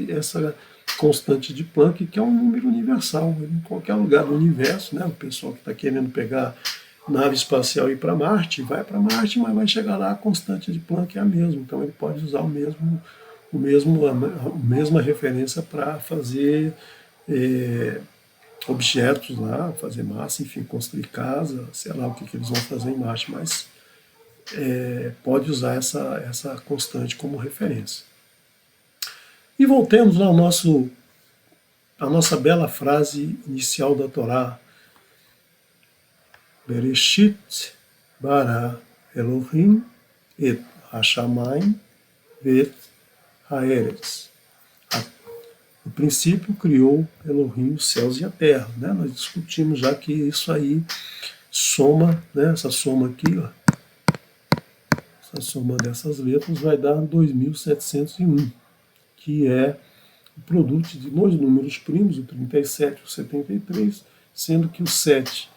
essa constante de Planck, que é um número universal, em qualquer lugar do universo, né? O pessoal que está querendo pegar nave espacial e ir para Marte, vai para Marte, mas vai chegar lá, a constante de Planck é a mesma, então ele pode usar a mesma referência para fazer objetos lá, fazer massa, enfim, construir casa, sei lá o que eles vão fazer em Marte, mas pode usar essa constante como referência. E voltemos lá à nossa bela frase inicial da Torá. Bereshit bara Elohim et hashamayim vet haeretz. No princípio criou Elohim os céus e a terra. Né? Nós discutimos já que isso aí soma, né? Essa soma aqui, ó, essa soma dessas letras vai dar 2.701, que é o produto de dois números primos, o 37 e o 73, sendo que o 7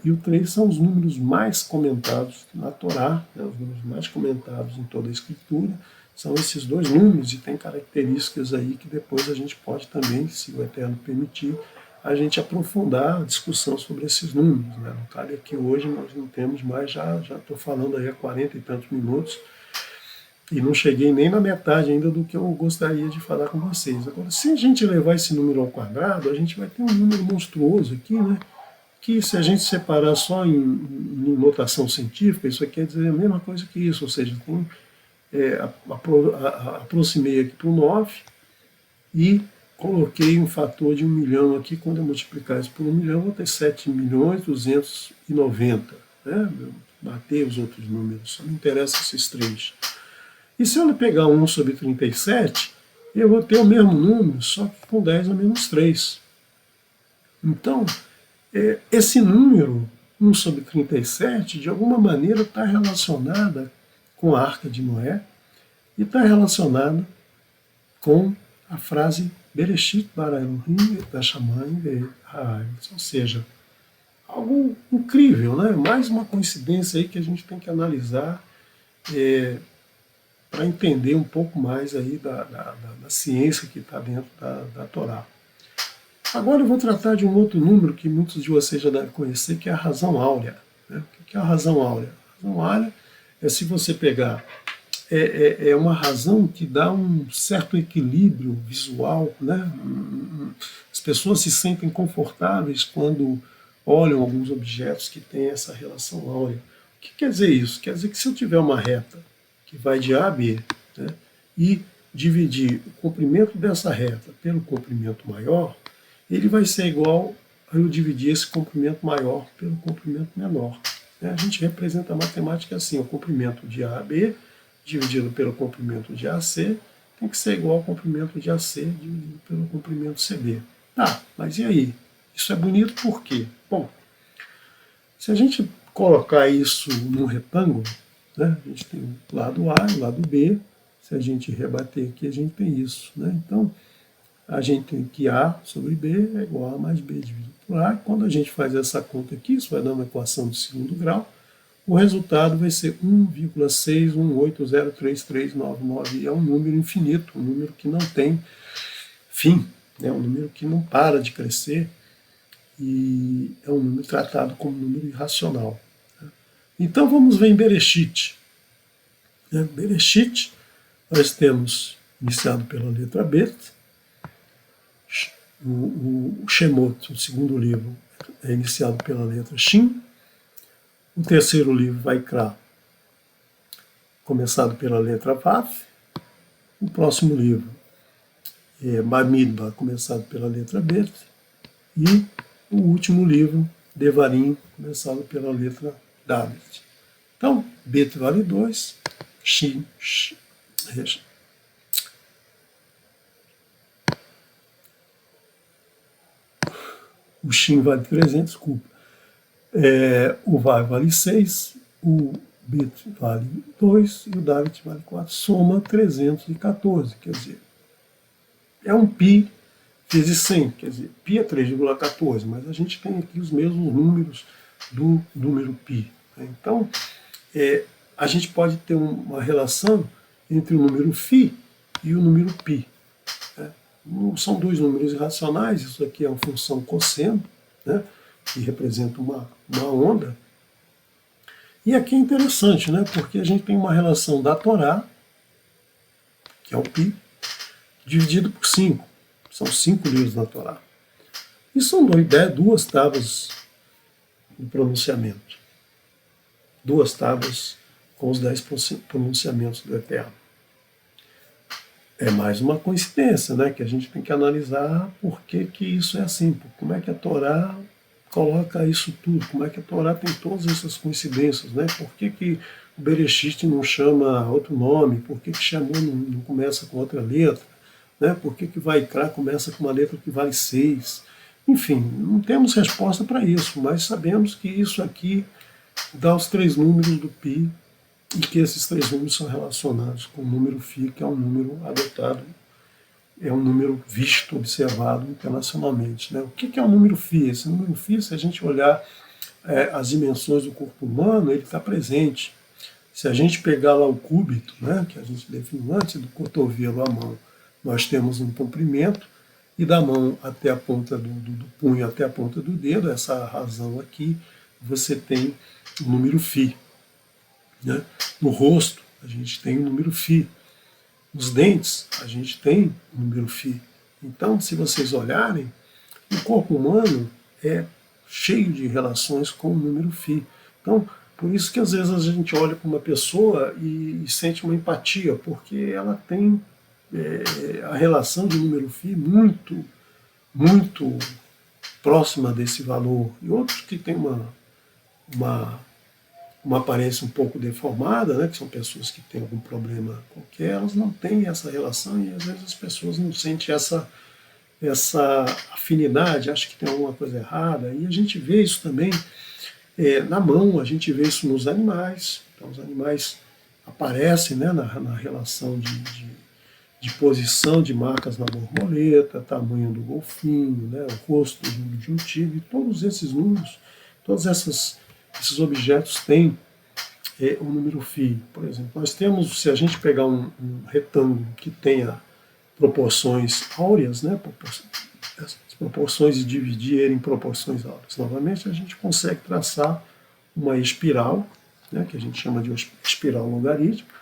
e o 3 são os números mais comentados na Torá, né, os números mais comentados em toda a Escritura, São esses dois números e tem características aí que depois a gente pode também, se o Eterno permitir, a gente aprofundar a discussão sobre esses números, né? Não cabe aqui hoje, nós não temos mais, já estou falando aí há 40 e tantos minutos, e não cheguei nem na metade ainda do que eu gostaria de falar com vocês. Agora, se a gente levar esse número ao quadrado, a gente vai ter um número monstruoso aqui, né? Que se a gente separar só em notação científica, isso aqui quer dizer a mesma coisa que isso, ou seja, tem, aproximei aqui para o 9 e coloquei um fator de 1 milhão aqui. Quando eu multiplicar isso por 1 milhão, eu vou ter 7.290.000, né? Eu matei os outros números, só me interessam esses três. E se eu pegar 1 sobre 37, eu vou ter o mesmo número, só que com 10 a menos 3. Então, esse número, 1 sobre 37, de alguma maneira está relacionada com a Arca de Noé e está relacionada com a frase Bereshit bara Elohim et hashamayim ve'et haaretz, ou seja, algo incrível, né? Mais uma coincidência aí que a gente tem que analisar para entender um pouco mais aí da ciência que está dentro da Torá. Agora eu vou tratar de um outro número que muitos de vocês já devem conhecer, que é a razão áurea, né? O que é a razão áurea? A razão áurea é, se você pegar, é uma razão que dá um certo equilíbrio visual, né? As pessoas se sentem confortáveis quando olham alguns objetos que têm essa relação áurea. O que quer dizer isso? Quer dizer que se eu tiver uma reta que vai de A a B, né, e dividir o comprimento dessa reta pelo comprimento maior, ele vai ser igual a eu dividir esse comprimento maior pelo comprimento menor. A gente representa a matemática assim: o comprimento de A a B dividido pelo comprimento de AC tem que ser igual ao comprimento de AC dividido pelo comprimento CB. Tá, mas e aí? Isso é bonito por quê? Bom, se a gente colocar isso num retângulo, né, a gente tem o lado A e o lado B. Se a gente rebater aqui, a gente tem isso, né? Então, a gente tem que A sobre B é igual a mais B dividido por A. Quando a gente faz essa conta aqui, isso vai dar uma equação de segundo grau. O resultado vai ser 1,61803399, e é um número infinito, um número que não tem fim, né? Um número que não para de crescer, e é um número tratado como um número irracional. Então vamos ver em Bereshit. Bereshit, nós temos iniciado pela letra Bet, o Shemot, o segundo livro, é iniciado pela letra Shin. O terceiro livro, Vaikra, começado pela letra Vav. O próximo livro é Bamidbar, começado pela letra Bet. E o último livro, Devarim, começado pela letra Dalet. Então, Bet vale 2, Shin, o Shin vale 300, desculpa. O Vav vale 6, o Bet vale 2 e o Dalet vale 4. Soma 314, quer dizer, é um pi vezes 100, quer dizer, pi é 3,14, mas a gente tem aqui os mesmos números do número pi. Então, a gente pode ter uma relação entre o número φ e o número π. São dois números irracionais, isso aqui é uma função cosseno, né, que representa uma onda. E aqui é interessante, né, porque a gente tem uma relação da Torá, que é o π, dividido por 5. São 5 livros da Torá. E são duas tábuas de pronunciamento. 2 tábuas com os 10 pronunciamentos do Eterno. É mais uma coincidência, né, que a gente tem que analisar por que isso é assim, como é que a Torá coloca isso tudo, como é que a Torá tem todas essas coincidências, né, por que o Bereshit não chama outro nome, por que Shemot não começa com outra letra, né, por que Vaikra começa com uma letra que vale 6, enfim, não temos resposta para isso, mas sabemos que isso aqui dá os 3 números do pi, e que esses 3 números são relacionados com o número φ, que é um número adotado, é um número visto, observado internacionalmente, né? O que é o número φ? Esse número φ, se a gente olhar as dimensões do corpo humano, ele está presente. Se a gente pegar lá o cúbito, né, que a gente definiu antes, do cotovelo à mão, nós temos um comprimento, e da mão até a ponta do punho até a ponta do dedo, essa razão aqui, você tem o número φ. Né? No rosto, a gente tem o número φ. Nos dentes, a gente tem o número φ. Então, se vocês olharem, o corpo humano é cheio de relações com o número φ. Então, por isso que às vezes a gente olha para uma pessoa e sente uma empatia, porque ela tem a relação de número φ muito, muito próxima desse valor. E outros que têm uma, uma aparência um pouco deformada, né, que são pessoas que têm algum problema qualquer, elas não têm essa relação e às vezes as pessoas não sentem essa afinidade, acham que tem alguma coisa errada. E a gente vê isso também na mão, a gente vê isso nos animais. Então os animais aparecem, né, na relação de posição de marcas na borboleta, tamanho do golfinho, né, o rosto de um tigre, todos esses números, todos esses objetos têm um número φ. Por exemplo, nós temos, se a gente pegar um retângulo que tenha proporções áureas, né, as proporções e dividir ele em proporções áureas, novamente a gente consegue traçar uma espiral, né, que a gente chama de uma espiral logarítmica,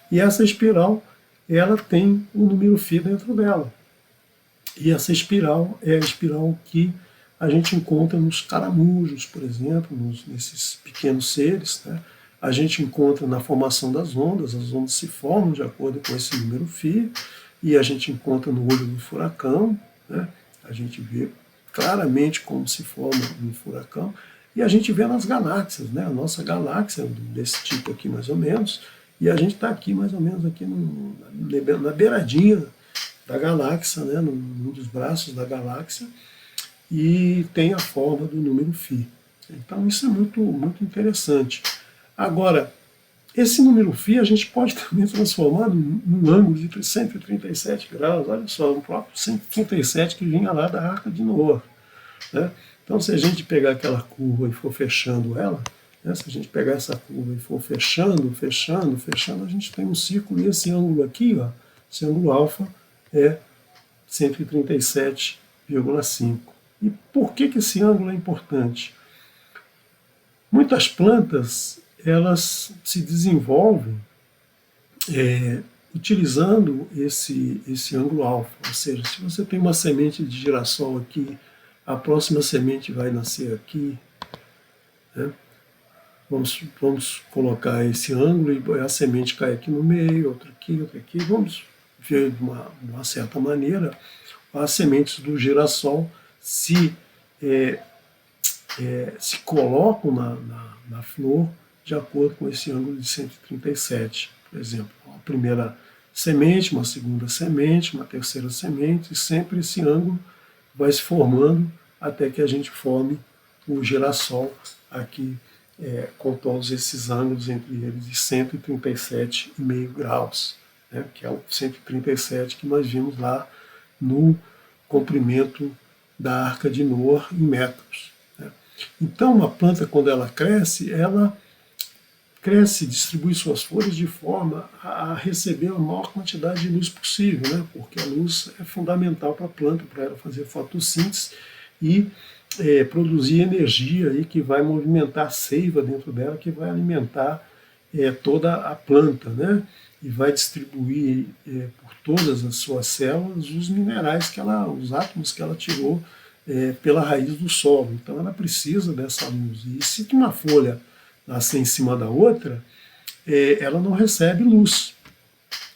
e essa espiral ela tem um número φ dentro dela. E essa espiral é a espiral que a gente encontra nos caramujos, por exemplo, nesses pequenos seres. Né? A gente encontra na formação das ondas, as ondas se formam de acordo com esse número φ, e a gente encontra no olho do furacão, né? A gente vê claramente como se forma um furacão, e a gente vê nas galáxias, né? A nossa galáxia, desse tipo aqui mais ou menos, e a gente está aqui mais ou menos aqui na beiradinha da galáxia, né? Num dos braços da galáxia, e tem a forma do número φ. Então isso é muito, muito interessante. Agora, esse número φ a gente pode também transformar num ângulo de 137 graus. Olha só, um próprio 137 que vinha lá da Arca de Noé. Né? Então, se a gente pegar aquela curva e for fechando ela, né, se a gente pegar essa curva e for fechando, fechando, fechando, a gente tem um círculo, e esse ângulo aqui, ó, esse ângulo alfa, é 137,5. E por que esse ângulo é importante? Muitas plantas elas se desenvolvem utilizando esse ângulo alfa. Ou seja, se você tem uma semente de girassol aqui, a próxima semente vai nascer aqui. Né? Vamos colocar esse ângulo e a semente cai aqui no meio, outra aqui, outra aqui. Vamos ver de uma certa maneira as sementes do girassol se colocam na flor de acordo com esse ângulo de 137. Por exemplo, a primeira semente, uma segunda semente, uma terceira semente, e sempre esse ângulo vai se formando até que a gente forme o girassol aqui com todos esses ângulos entre eles de 137,5 graus, né, que é o 137 que nós vimos lá no comprimento da Arca de Noé em metros. Né. Então, uma planta, quando ela cresce, distribui suas folhas de forma a receber a maior quantidade de luz possível, né? Porque a luz é fundamental para a planta, para ela fazer fotossíntese e produzir energia aí que vai movimentar a seiva dentro dela, que vai alimentar toda a planta, né? E vai distribuir por todas as suas células os minerais os átomos que ela tirou pela raiz do solo. Então ela precisa dessa luz. E se uma folha nascer em cima da outra, ela não recebe luz.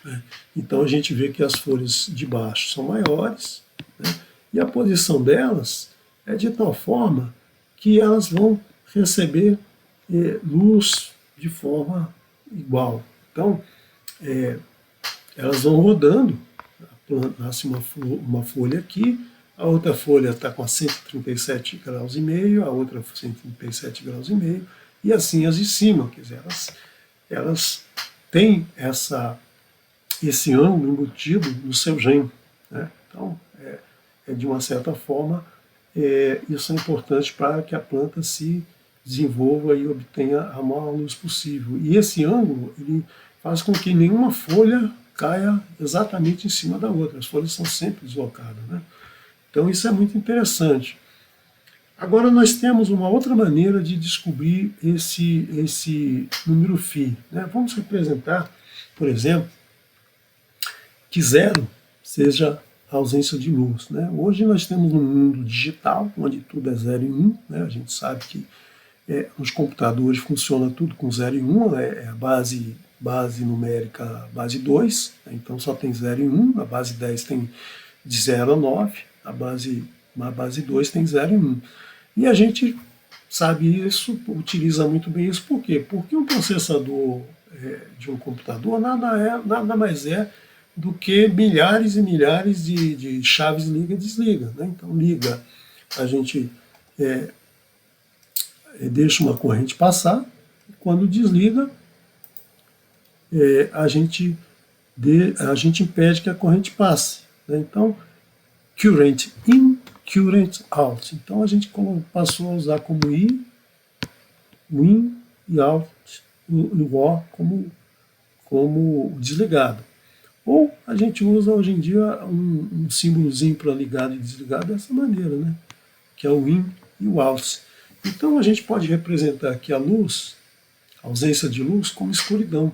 Né? Então a gente vê que as folhas de baixo são maiores, né? E a posição delas é de tal forma que elas vão receber luz de forma igual. Então, elas vão rodando, nasce uma folha aqui, a outra folha está com 137 graus e meio, a outra 137 graus e meio, e assim as de cima, quer dizer, elas têm esse ângulo embutido no seu gene. Né? Então, de uma certa forma, isso é importante para que a planta se desenvolva e obtenha a maior luz possível. E esse ângulo, ele faz com que nenhuma folha caia exatamente em cima da outra. As folhas são sempre deslocadas, né? Então isso é muito interessante. Agora nós temos uma outra maneira de descobrir esse número φ, né? Vamos representar, por exemplo, que zero seja a ausência de luz, né? Hoje nós temos um mundo digital, onde tudo é 0 e 1, né? A gente sabe que nos computadores funciona tudo com 0 e 1, é a base numérica, base 2, né? Então só tem 0 e 1, a base 10 tem de 0 a 9, a base 2 tem 0 e 1. E a gente sabe isso, utiliza muito bem isso, por quê? Porque um processador de um computador nada mais é do que milhares e milhares de chaves liga e desliga, né? Então liga, a gente deixa uma corrente passar, e quando desliga, a gente impede que a corrente passe, né? Então, current in, current out. Então a gente passou a usar como in, o in e out, o o como desligado. Ou a gente usa hoje em dia um símbolozinho para ligado e desligado dessa maneira, né? Que é o in e o out. Então a gente pode representar aqui a luz, a ausência de luz, como escuridão,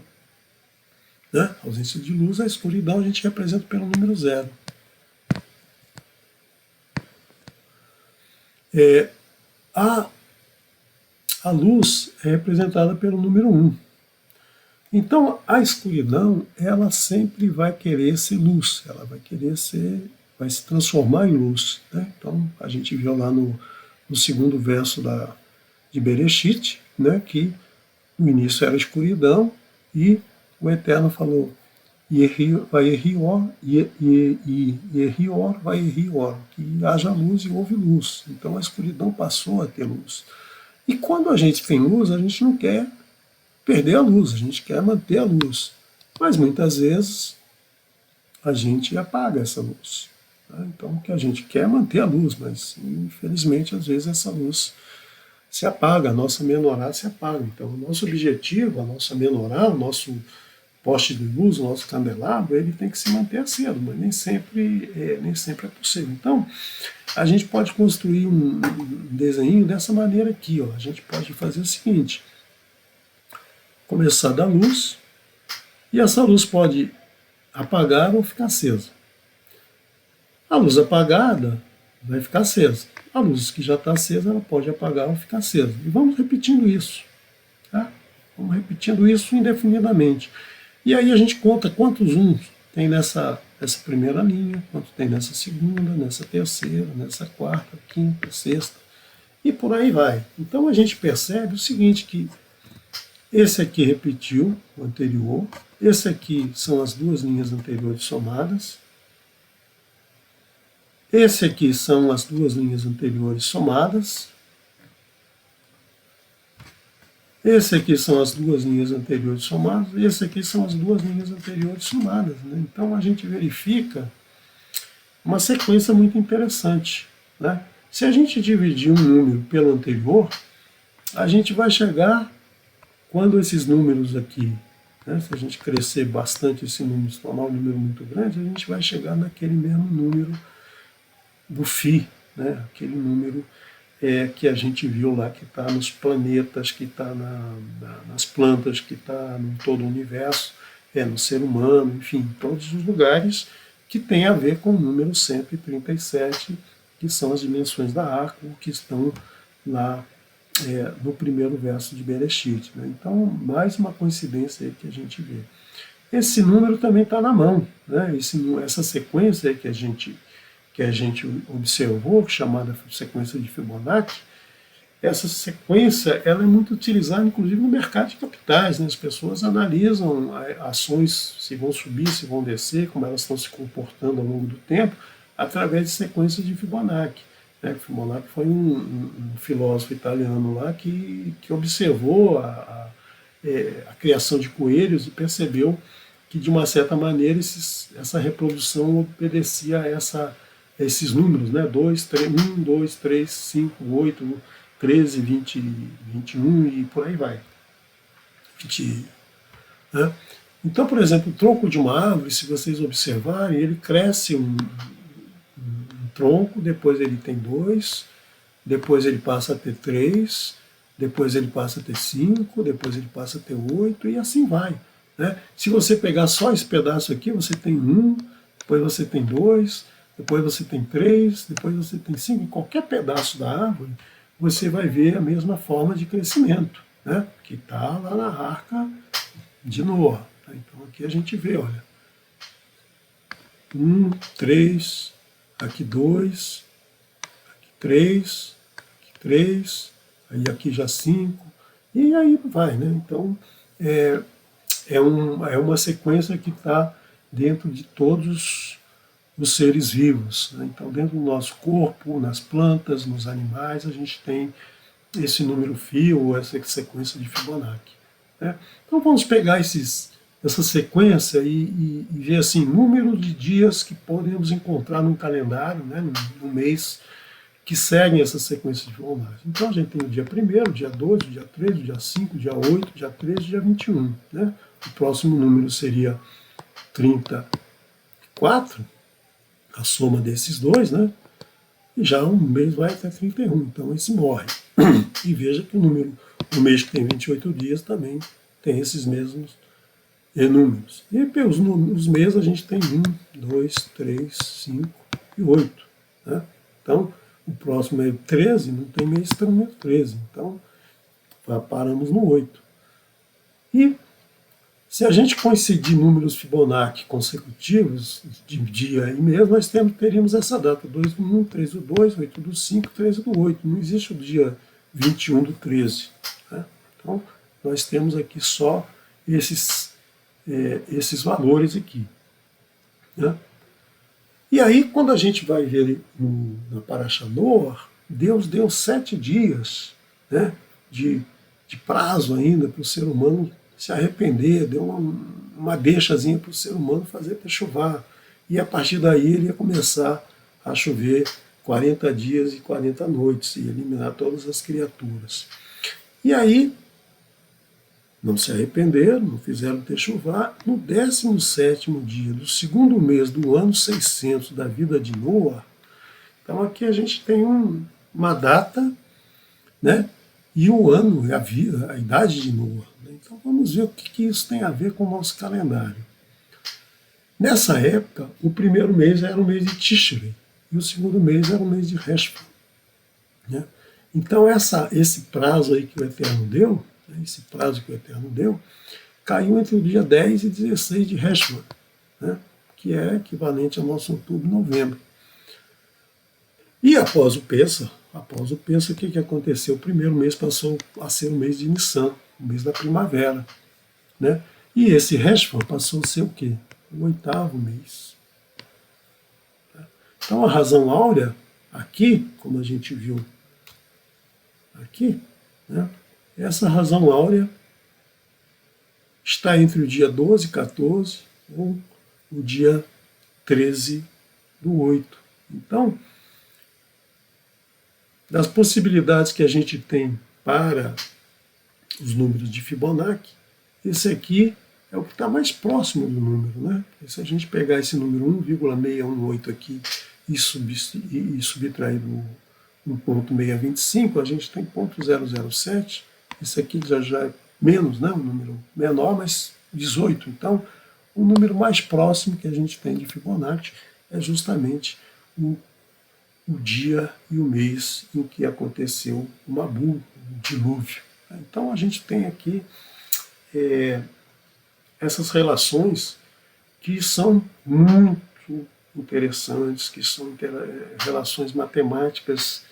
né? A ausência de luz, a escuridão, a gente representa pelo número 0. A luz é representada pelo número 1. Então, a escuridão, ela sempre vai querer ser luz, ela vai se transformar em luz, né? Então, a gente viu lá no segundo verso de Bereshit, né, que no início era escuridão, e o Eterno falou, Yehior, que haja luz e houve luz. Então, a escuridão passou a ter luz. E quando a gente tem luz, a gente não quer perder a luz, a gente quer manter a luz. Mas muitas vezes a gente apaga essa luz, né? Então o que a gente quer é manter a luz, mas infelizmente às vezes essa luz se apaga, a nossa menorá se apaga. Então o nosso objetivo, a nossa menorá, o nosso poste de luz, o nosso candelabro, ele tem que se manter aceso, mas nem sempre é possível. Então a gente pode construir um desenho dessa maneira aqui, ó. A gente pode fazer o seguinte: começar da luz, e essa luz pode apagar ou ficar acesa. A luz apagada vai ficar acesa. A luz que já está acesa, ela pode apagar ou ficar acesa. E vamos repetindo isso, tá? Vamos repetindo isso indefinidamente. E aí a gente conta quantos uns tem nessa primeira linha, quanto tem nessa segunda, nessa terceira, nessa quarta, quinta, sexta, e por aí vai. Então a gente percebe o seguinte, que esse aqui repetiu o anterior, esse aqui são as duas linhas anteriores somadas, esse aqui são as duas linhas anteriores somadas, esse aqui são as duas linhas anteriores somadas, esse aqui são as duas linhas anteriores somadas, né? Então a gente verifica uma sequência muito interessante, né? Se a gente dividir um número pelo anterior, a gente vai chegar, quando esses números aqui, né, se a gente crescer bastante esse número, se tornar um número muito grande, a gente vai chegar naquele mesmo número do φ, né, aquele número que a gente viu lá, que está nos planetas, que está nas plantas, que está em todo o universo, no ser humano, enfim, em todos os lugares que tem a ver com o número 137, que são as dimensões da arco, que estão lá no primeiro verso de Bereshit, né? Então, mais uma coincidência aí que a gente vê. Esse número também está na mão, né? Essa sequência aí que a gente observou, chamada sequência de Fibonacci, essa sequência ela é muito utilizada, inclusive, no mercado de capitais, né? As pessoas analisam ações, se vão subir, se vão descer, como elas estão se comportando ao longo do tempo, através de sequências de Fibonacci. Fibonacci foi um filósofo italiano lá que observou a criação de coelhos e percebeu que, de uma certa maneira, essa reprodução obedecia a esses números, né? 2, 3, 1, 2, 3, 5, 8, 13, 20, 21 e por aí vai. 20, né? Então, por exemplo, o tronco de uma árvore, se vocês observarem, ele cresce um tronco, depois ele tem dois, depois ele passa a ter três, depois ele passa a ter cinco, depois ele passa a ter oito e assim vai. Né? Se você pegar só esse pedaço aqui, você tem um, depois você tem dois, depois você tem três, depois você tem cinco. Em qualquer pedaço da árvore, você vai ver a mesma forma de crescimento, né? Que está lá na Arca de Noé. Então aqui a gente vê, olha, um, três, aqui dois, aqui três, aí aqui já cinco, e aí vai, né? Então é uma sequência que está dentro de todos os seres vivos, né? Então dentro do nosso corpo, nas plantas, nos animais, a gente tem esse número fio, ou essa sequência de Fibonacci. Né? Então vamos pegar essa sequência e ver assim, número de dias que podemos encontrar num calendário, né, no mês, que seguem essa sequência de Fibonacci. Então a gente tem o dia 1º, o dia 2, o dia 3, o dia 5, o dia 8, o dia 13, o dia 21. Né? O próximo número seria 34, a soma desses dois, né? E já um mês vai até 31, então esse morre. E veja que o mês que tem 28 dias também tem esses mesmos números. E pelos os meses a gente tem 1, 2, 3, 5 e 8. Né? Então, o próximo é 13, não tem mês que número 13. Então, paramos no 8. E se a gente coincidir números Fibonacci consecutivos, de dia e mês, nós teríamos essa data, 2 do 1, 3 do 2, 8 do 5, 13 do 8. Não existe o dia 21 do 13. Né? Então, nós temos aqui só esses valores aqui. Né? E aí, quando a gente vai ver na Parashat Noah, Deus deu 7 dias, né, de prazo ainda para o ser humano se arrepender, deu uma deixazinha para o ser humano fazer techuvá. E a partir daí ele ia começar a chover 40 dias e 40 noites, e eliminar todas as criaturas. E aí, não se arrependeram, não fizeram techuvá. No 17º dia do segundo mês do ano 600 da vida de Noah, então aqui a gente tem uma data, né, e o ano, a idade de Noah. Então vamos ver o que isso tem a ver com o nosso calendário. Nessa época, o primeiro mês era o mês de Tishrei, e o segundo mês era o mês de Reshvan. Né? Então esse prazo aí que o Eterno deu, esse prazo que o Eterno deu, caiu entre o dia 10 e 16 de Reshvan, né? Que é equivalente ao nosso outubro e novembro. E após o Pêssar, o que aconteceu? O primeiro mês passou a ser o mês de Nissan, o mês da primavera. Né? E esse Reshvan passou a ser o quê? O 8º mês. Então a razão áurea, aqui, como a gente viu aqui, né? Essa razão áurea está entre o dia 12, 14 ou o dia 13 do 8. Então, das possibilidades que a gente tem para os números de Fibonacci, esse aqui é o que está mais próximo do número. Né? E se a gente pegar esse número 1,618 aqui e subtrair do 1.625, a gente tem 0,007. Esse aqui já é menos, né? Um número menor, mas 18. Então, o número mais próximo que a gente tem de Fibonacci é justamente o dia e o mês em que aconteceu o Mabu, o dilúvio. Então, a gente tem aqui essas relações que são muito interessantes, que são relações matemáticas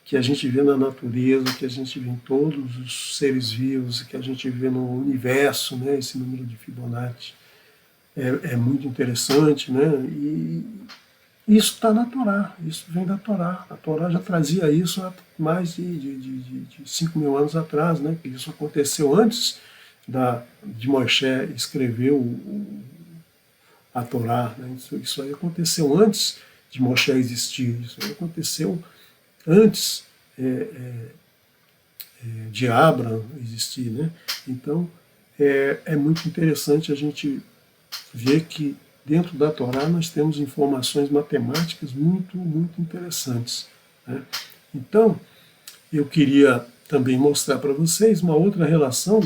que a gente vê na natureza, que a gente vê em todos os seres vivos, que a gente vê no universo, né? Esse número de Fibonacci é muito interessante, né? E isso está na Torá, isso vem da Torá. A Torá já trazia isso há mais de 5 mil anos atrás, né? Isso aconteceu antes de Moshe escrever a Torá. Né? Isso aí aconteceu antes de Moshe existir, isso aí aconteceu antes de Abraham existir, né? Então, é muito interessante a gente ver que dentro da Torá nós temos informações matemáticas muito, muito interessantes, né? Então, eu queria também mostrar para vocês uma outra relação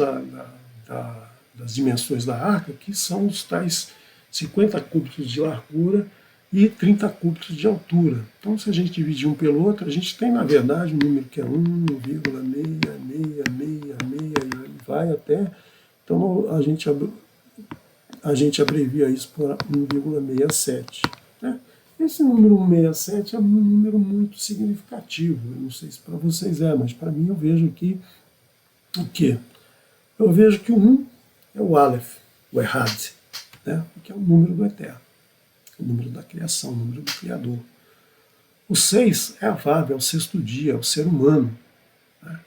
das dimensões da arca, que são os tais 50 cúbitos de largura e 30 cúbitos de altura. Então, se a gente dividir um pelo outro, a gente tem, na verdade, um número que é 1,66666 e vai até... Então, a gente abrevia isso para 1,67. Né? Esse número 167 é um número muito significativo. Eu não sei se para vocês mas para mim eu vejo aqui o quê? Eu vejo que o 1 é o Aleph, o Errad, né? Que é o número do Eterno, o número da criação, o número do Criador. O 6 é a Vav, é o sexto dia, é o ser humano. Né?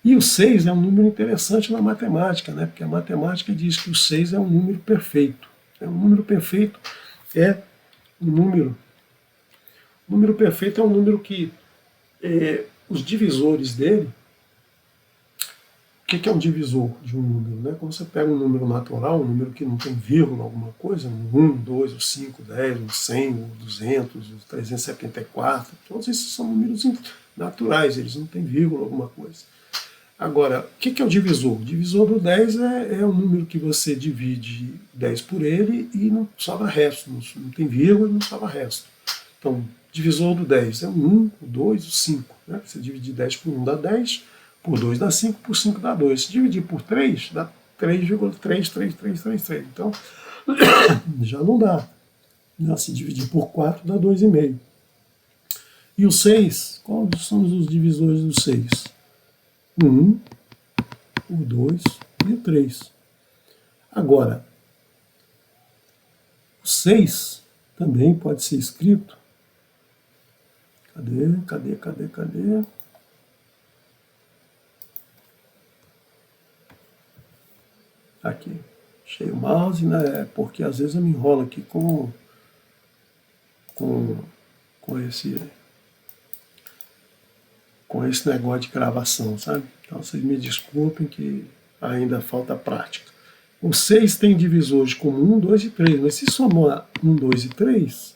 E o 6 é um número interessante na matemática, né? Porque a matemática diz que o 6 é um número perfeito. Um número perfeito é um número. O número perfeito é um número que os divisores dele. O que é um divisor de um número? Né? Quando você pega um número natural, um número que não tem vírgula, alguma coisa, um 1, 2, o 5, 10, o 100, o 200, o 374, todos esses são números naturais, eles não têm vírgula, alguma coisa. Agora, o que é o divisor? O divisor do 10 é um número que você divide 10 por ele e não sobra resto, não tem vírgula e não sobra resto. Então, divisor do 10 é o 1, o 2, o 5. Né? Você dividir 10 por 1 dá 10, por 2 dá 5, por 5 dá 2. Se dividir por 3, dá 3,33333. Então, já não dá. Se dividir por 4, dá 2,5. E o 6, quais são os divisores do 6? O 1, o 2 e o 3. Agora, o 6 também pode ser escrito. Cadê? Aqui. Achei o mouse, né? Porque às vezes eu me enrolo aqui com esse negócio de gravação, sabe? Então vocês me desculpem que ainda falta prática. O 6 tem divisores como 1, 2 e 3, mas se somar 1, 2 e 3,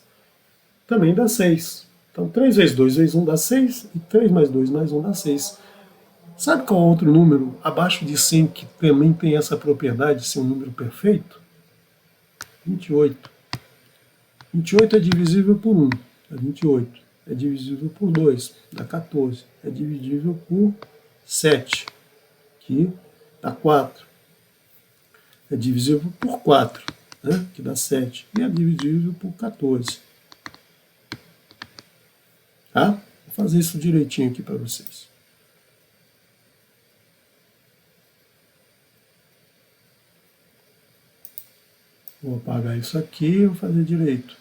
também dá 6. Então 3 vezes 2 vezes 1 dá 6, e 3 mais 2 mais 1 dá 6. Sabe qual é outro número abaixo de 100 que também tem essa propriedade de ser um número perfeito? 28. 28 é divisível por 1, é 28. É divisível por 2, dá 14. É divisível por 7, que dá 4. É divisível por 4, né, que dá 7. E é divisível por 14. Tá? Vou fazer isso direitinho aqui para vocês. Vou apagar isso aqui e vou fazer direito.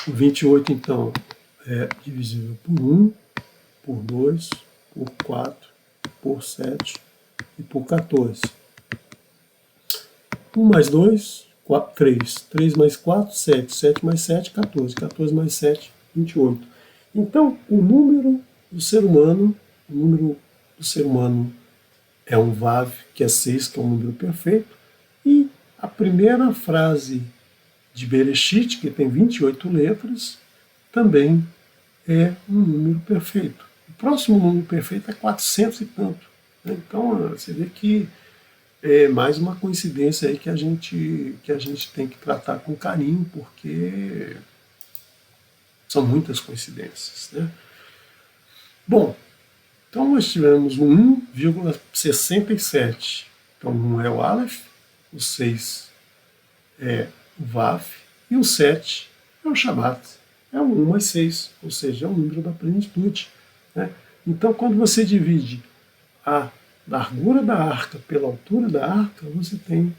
O 28, então, é divisível por 1, por 2, por 4, por 7 e por 14. 1 mais 2, 3. 3 mais 4, 7. 7 mais 7, 14. 14 mais 7, 28. Então, o número do ser humano é um Vav, que é 6, que é um número perfeito. E a primeira frase de Bereshit, que tem 28 letras, também é um número perfeito. O próximo número perfeito é 400 e tanto. Então, você vê que é mais uma coincidência aí que a gente tem que tratar com carinho, porque são muitas coincidências. Né? Bom, então nós tivemos o 1,67. Então, 1 é o Aleph, o 6 é o Vav, e o 7 é o Shabbat. É o 1 mais 6, ou seja, é o número da plenitude. Né? Então, quando você divide a largura da arca pela altura da arca, você tem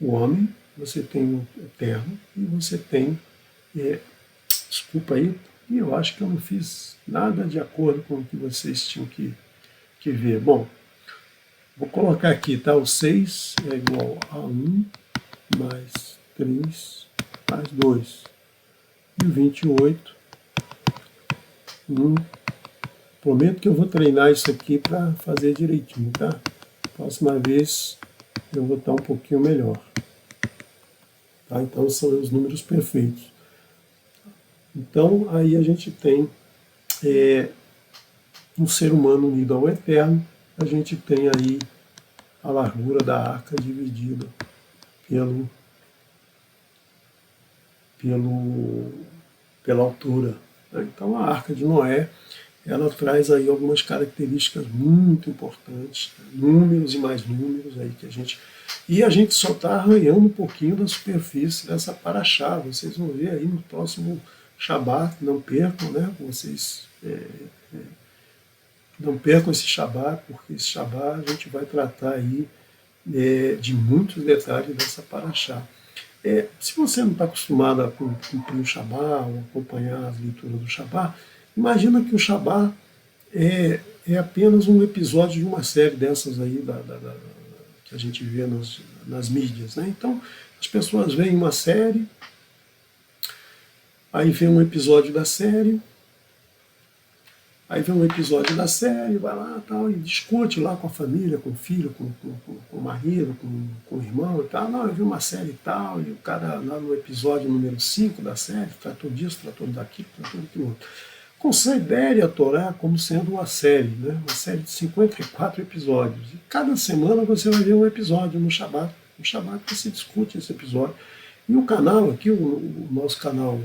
o homem, você tem o eterno, e você tem, desculpa aí, e eu acho que eu não fiz nada de acordo com o que vocês tinham que ver. Bom, vou colocar aqui, tá? O 6 é igual a 1 mais 3 mais 2. e o 28. Prometo que eu vou treinar isso aqui para fazer direitinho, tá? Próxima vez eu vou estar um pouquinho melhor. Tá? Então são os números perfeitos. Então aí a gente tem um ser humano unido ao eterno, a gente tem aí a largura da arca dividida pelo, pela altura. Né? Então a arca de Noé, ela traz aí algumas características muito importantes, né? Números e mais números aí que a gente... E a gente só está arranhando um pouquinho da superfície dessa paraxá. Vocês vão ver aí no próximo Shabat, não percam, né? Vocês não percam esse Shabat, porque esse Shabat a gente vai tratar aí de muitos detalhes dessa paraxá. Se você não está acostumado a cumprir o Shabat ou acompanhar as leituras do Shabat, imagina que o Shabat é apenas um episódio de uma série dessas aí que a gente vê nas mídias. Né? Então, as pessoas veem uma série, aí vê um episódio da série, vai lá tal, e discute lá com a família, com o filho, com o marido, com o irmão e tal. Não, eu vi uma série e tal, e o cara lá no episódio número 5 da série tratou disso, tratou daquilo, tratou daquilo outro. Considere a Torá como sendo uma série, né? Uma série de 54 episódios. E cada semana você vai ver um episódio no Shabat. No Shabat você discute esse episódio. E o canal aqui, o nosso canal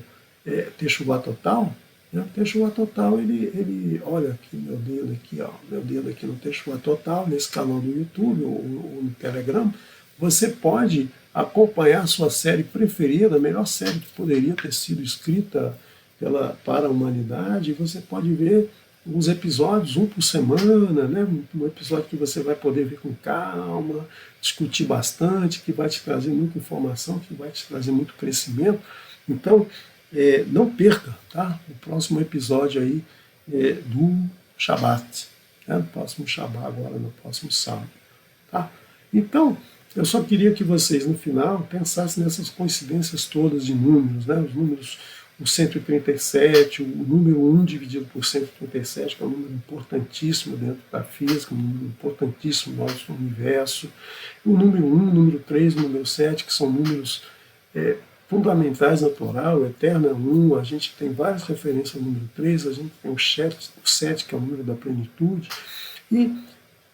Teshuvá Total, né? O Teshuvá Total, ele olha aqui meu dedo aqui no Teshuvá Total, nesse canal do YouTube ou no Telegram, você pode acompanhar a sua série preferida, a melhor série que poderia ter sido escrita para a humanidade. Você pode ver uns episódios, um por semana, né? Um episódio que você vai poder ver com calma, discutir bastante, que vai te trazer muita informação, que vai te trazer muito crescimento. Então, não perca, tá? O próximo episódio aí do Shabat, né? No próximo Shabat agora, no próximo sábado, tá? Então, eu só queria que vocês, no final, pensassem nessas coincidências todas de números, né? Os números, o 137, o número 1 dividido por 137, que é um número importantíssimo dentro da física, um número importantíssimo no nosso universo. O número 1, o número 3, o número 7, que são números fundamentais na Torá, o eterno é 1, a gente tem várias referências ao número 3, a gente tem o 7, que é o número da plenitude, e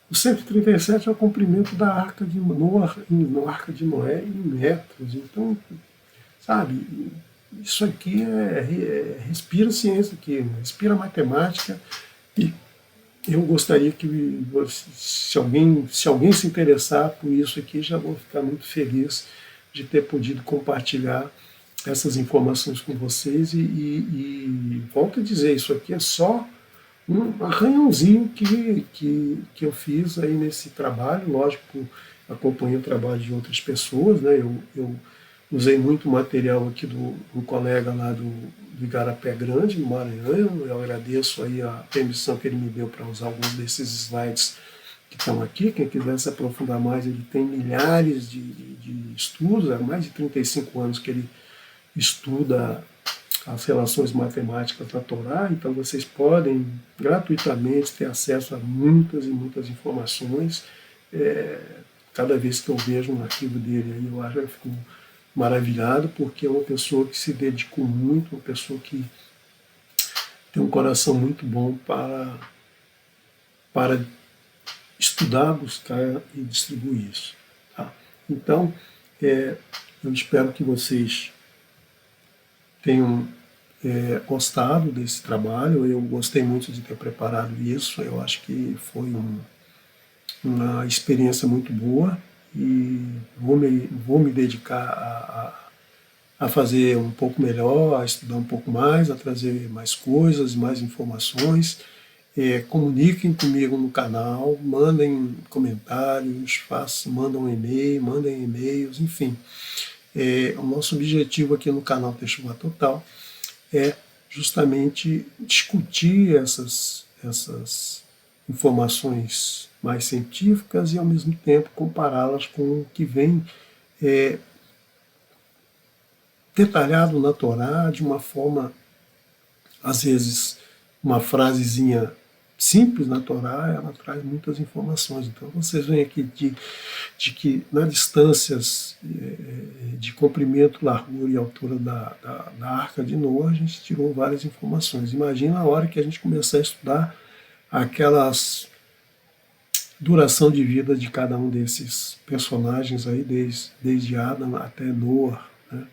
o 137 é o comprimento da Arca de Noé em metros. Então, sabe, isso aqui respira ciência aqui, respira matemática, e eu gostaria que se alguém se interessar por isso aqui, já vou ficar muito feliz de ter podido compartilhar essas informações com vocês e volto a dizer, isso aqui é só um arranhãozinho que eu fiz aí nesse trabalho. Lógico, acompanhei o trabalho de outras pessoas, né? Eu usei muito material aqui do colega lá do Igarapé Grande, no Maranhão. Eu agradeço aí a permissão que ele me deu para usar alguns desses slides que estão aqui. Quem quiser se aprofundar mais, ele tem milhares de estudos, há mais de 35 anos que ele estuda as relações matemáticas da Torá, então vocês podem gratuitamente ter acesso a muitas e muitas informações. Cada vez que eu vejo um arquivo dele, aí eu fico maravilhado, porque é uma pessoa que se dedicou muito, uma pessoa que tem um coração muito bom para estudar, buscar e distribuir isso. Tá? Então, eu espero que vocês tenham gostado desse trabalho. Eu gostei muito de ter preparado isso. Eu acho que foi uma experiência muito boa e vou me dedicar a fazer um pouco melhor, a estudar um pouco mais, a trazer mais coisas, mais informações. Comuniquem comigo no canal, mandem comentários, mandem e-mails, enfim. O nosso objetivo aqui no canal Teshuvá Total é justamente discutir essas informações mais científicas e, ao mesmo tempo, compará-las com o que vem detalhado na Torá de uma forma, às vezes, uma frasezinha simples na Torá, ela traz muitas informações. Então vocês veem aqui de que nas distâncias de comprimento, largura e altura da Arca de Noé, a gente tirou várias informações. Imagina a hora que a gente começar a estudar aquelas duração de vida de cada um desses personagens aí, desde Adam até Noé, né?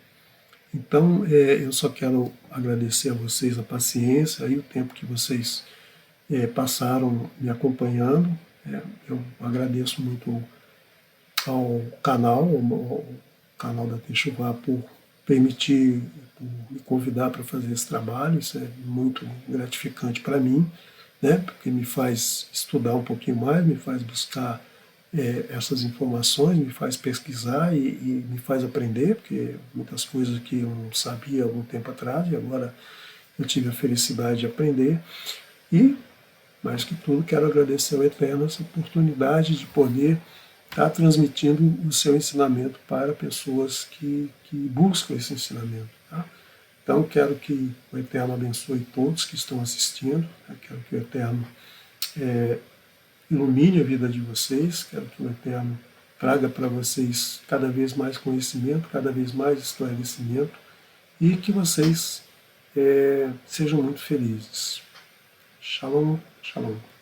Então, eu só quero agradecer a vocês a paciência e o tempo que vocês passaram me acompanhando. Eu agradeço muito ao canal da Techuvá, por permitir, por me convidar para fazer esse trabalho. Isso é muito gratificante para mim, né? Porque me faz estudar um pouquinho mais, me faz buscar essas informações, me faz pesquisar e me faz aprender, porque muitas coisas que eu não sabia há algum tempo atrás e agora eu tive a felicidade de aprender. E, mais que tudo, quero agradecer ao Eterno essa oportunidade de poder estar transmitindo o seu ensinamento para pessoas que buscam esse ensinamento. Tá? Então, quero que o Eterno abençoe todos que estão assistindo, né? Quero que o Eterno ilumine a vida de vocês, quero que o Eterno traga para vocês cada vez mais conhecimento, cada vez mais esclarecimento, e que vocês sejam muito felizes. Shalom, shalom.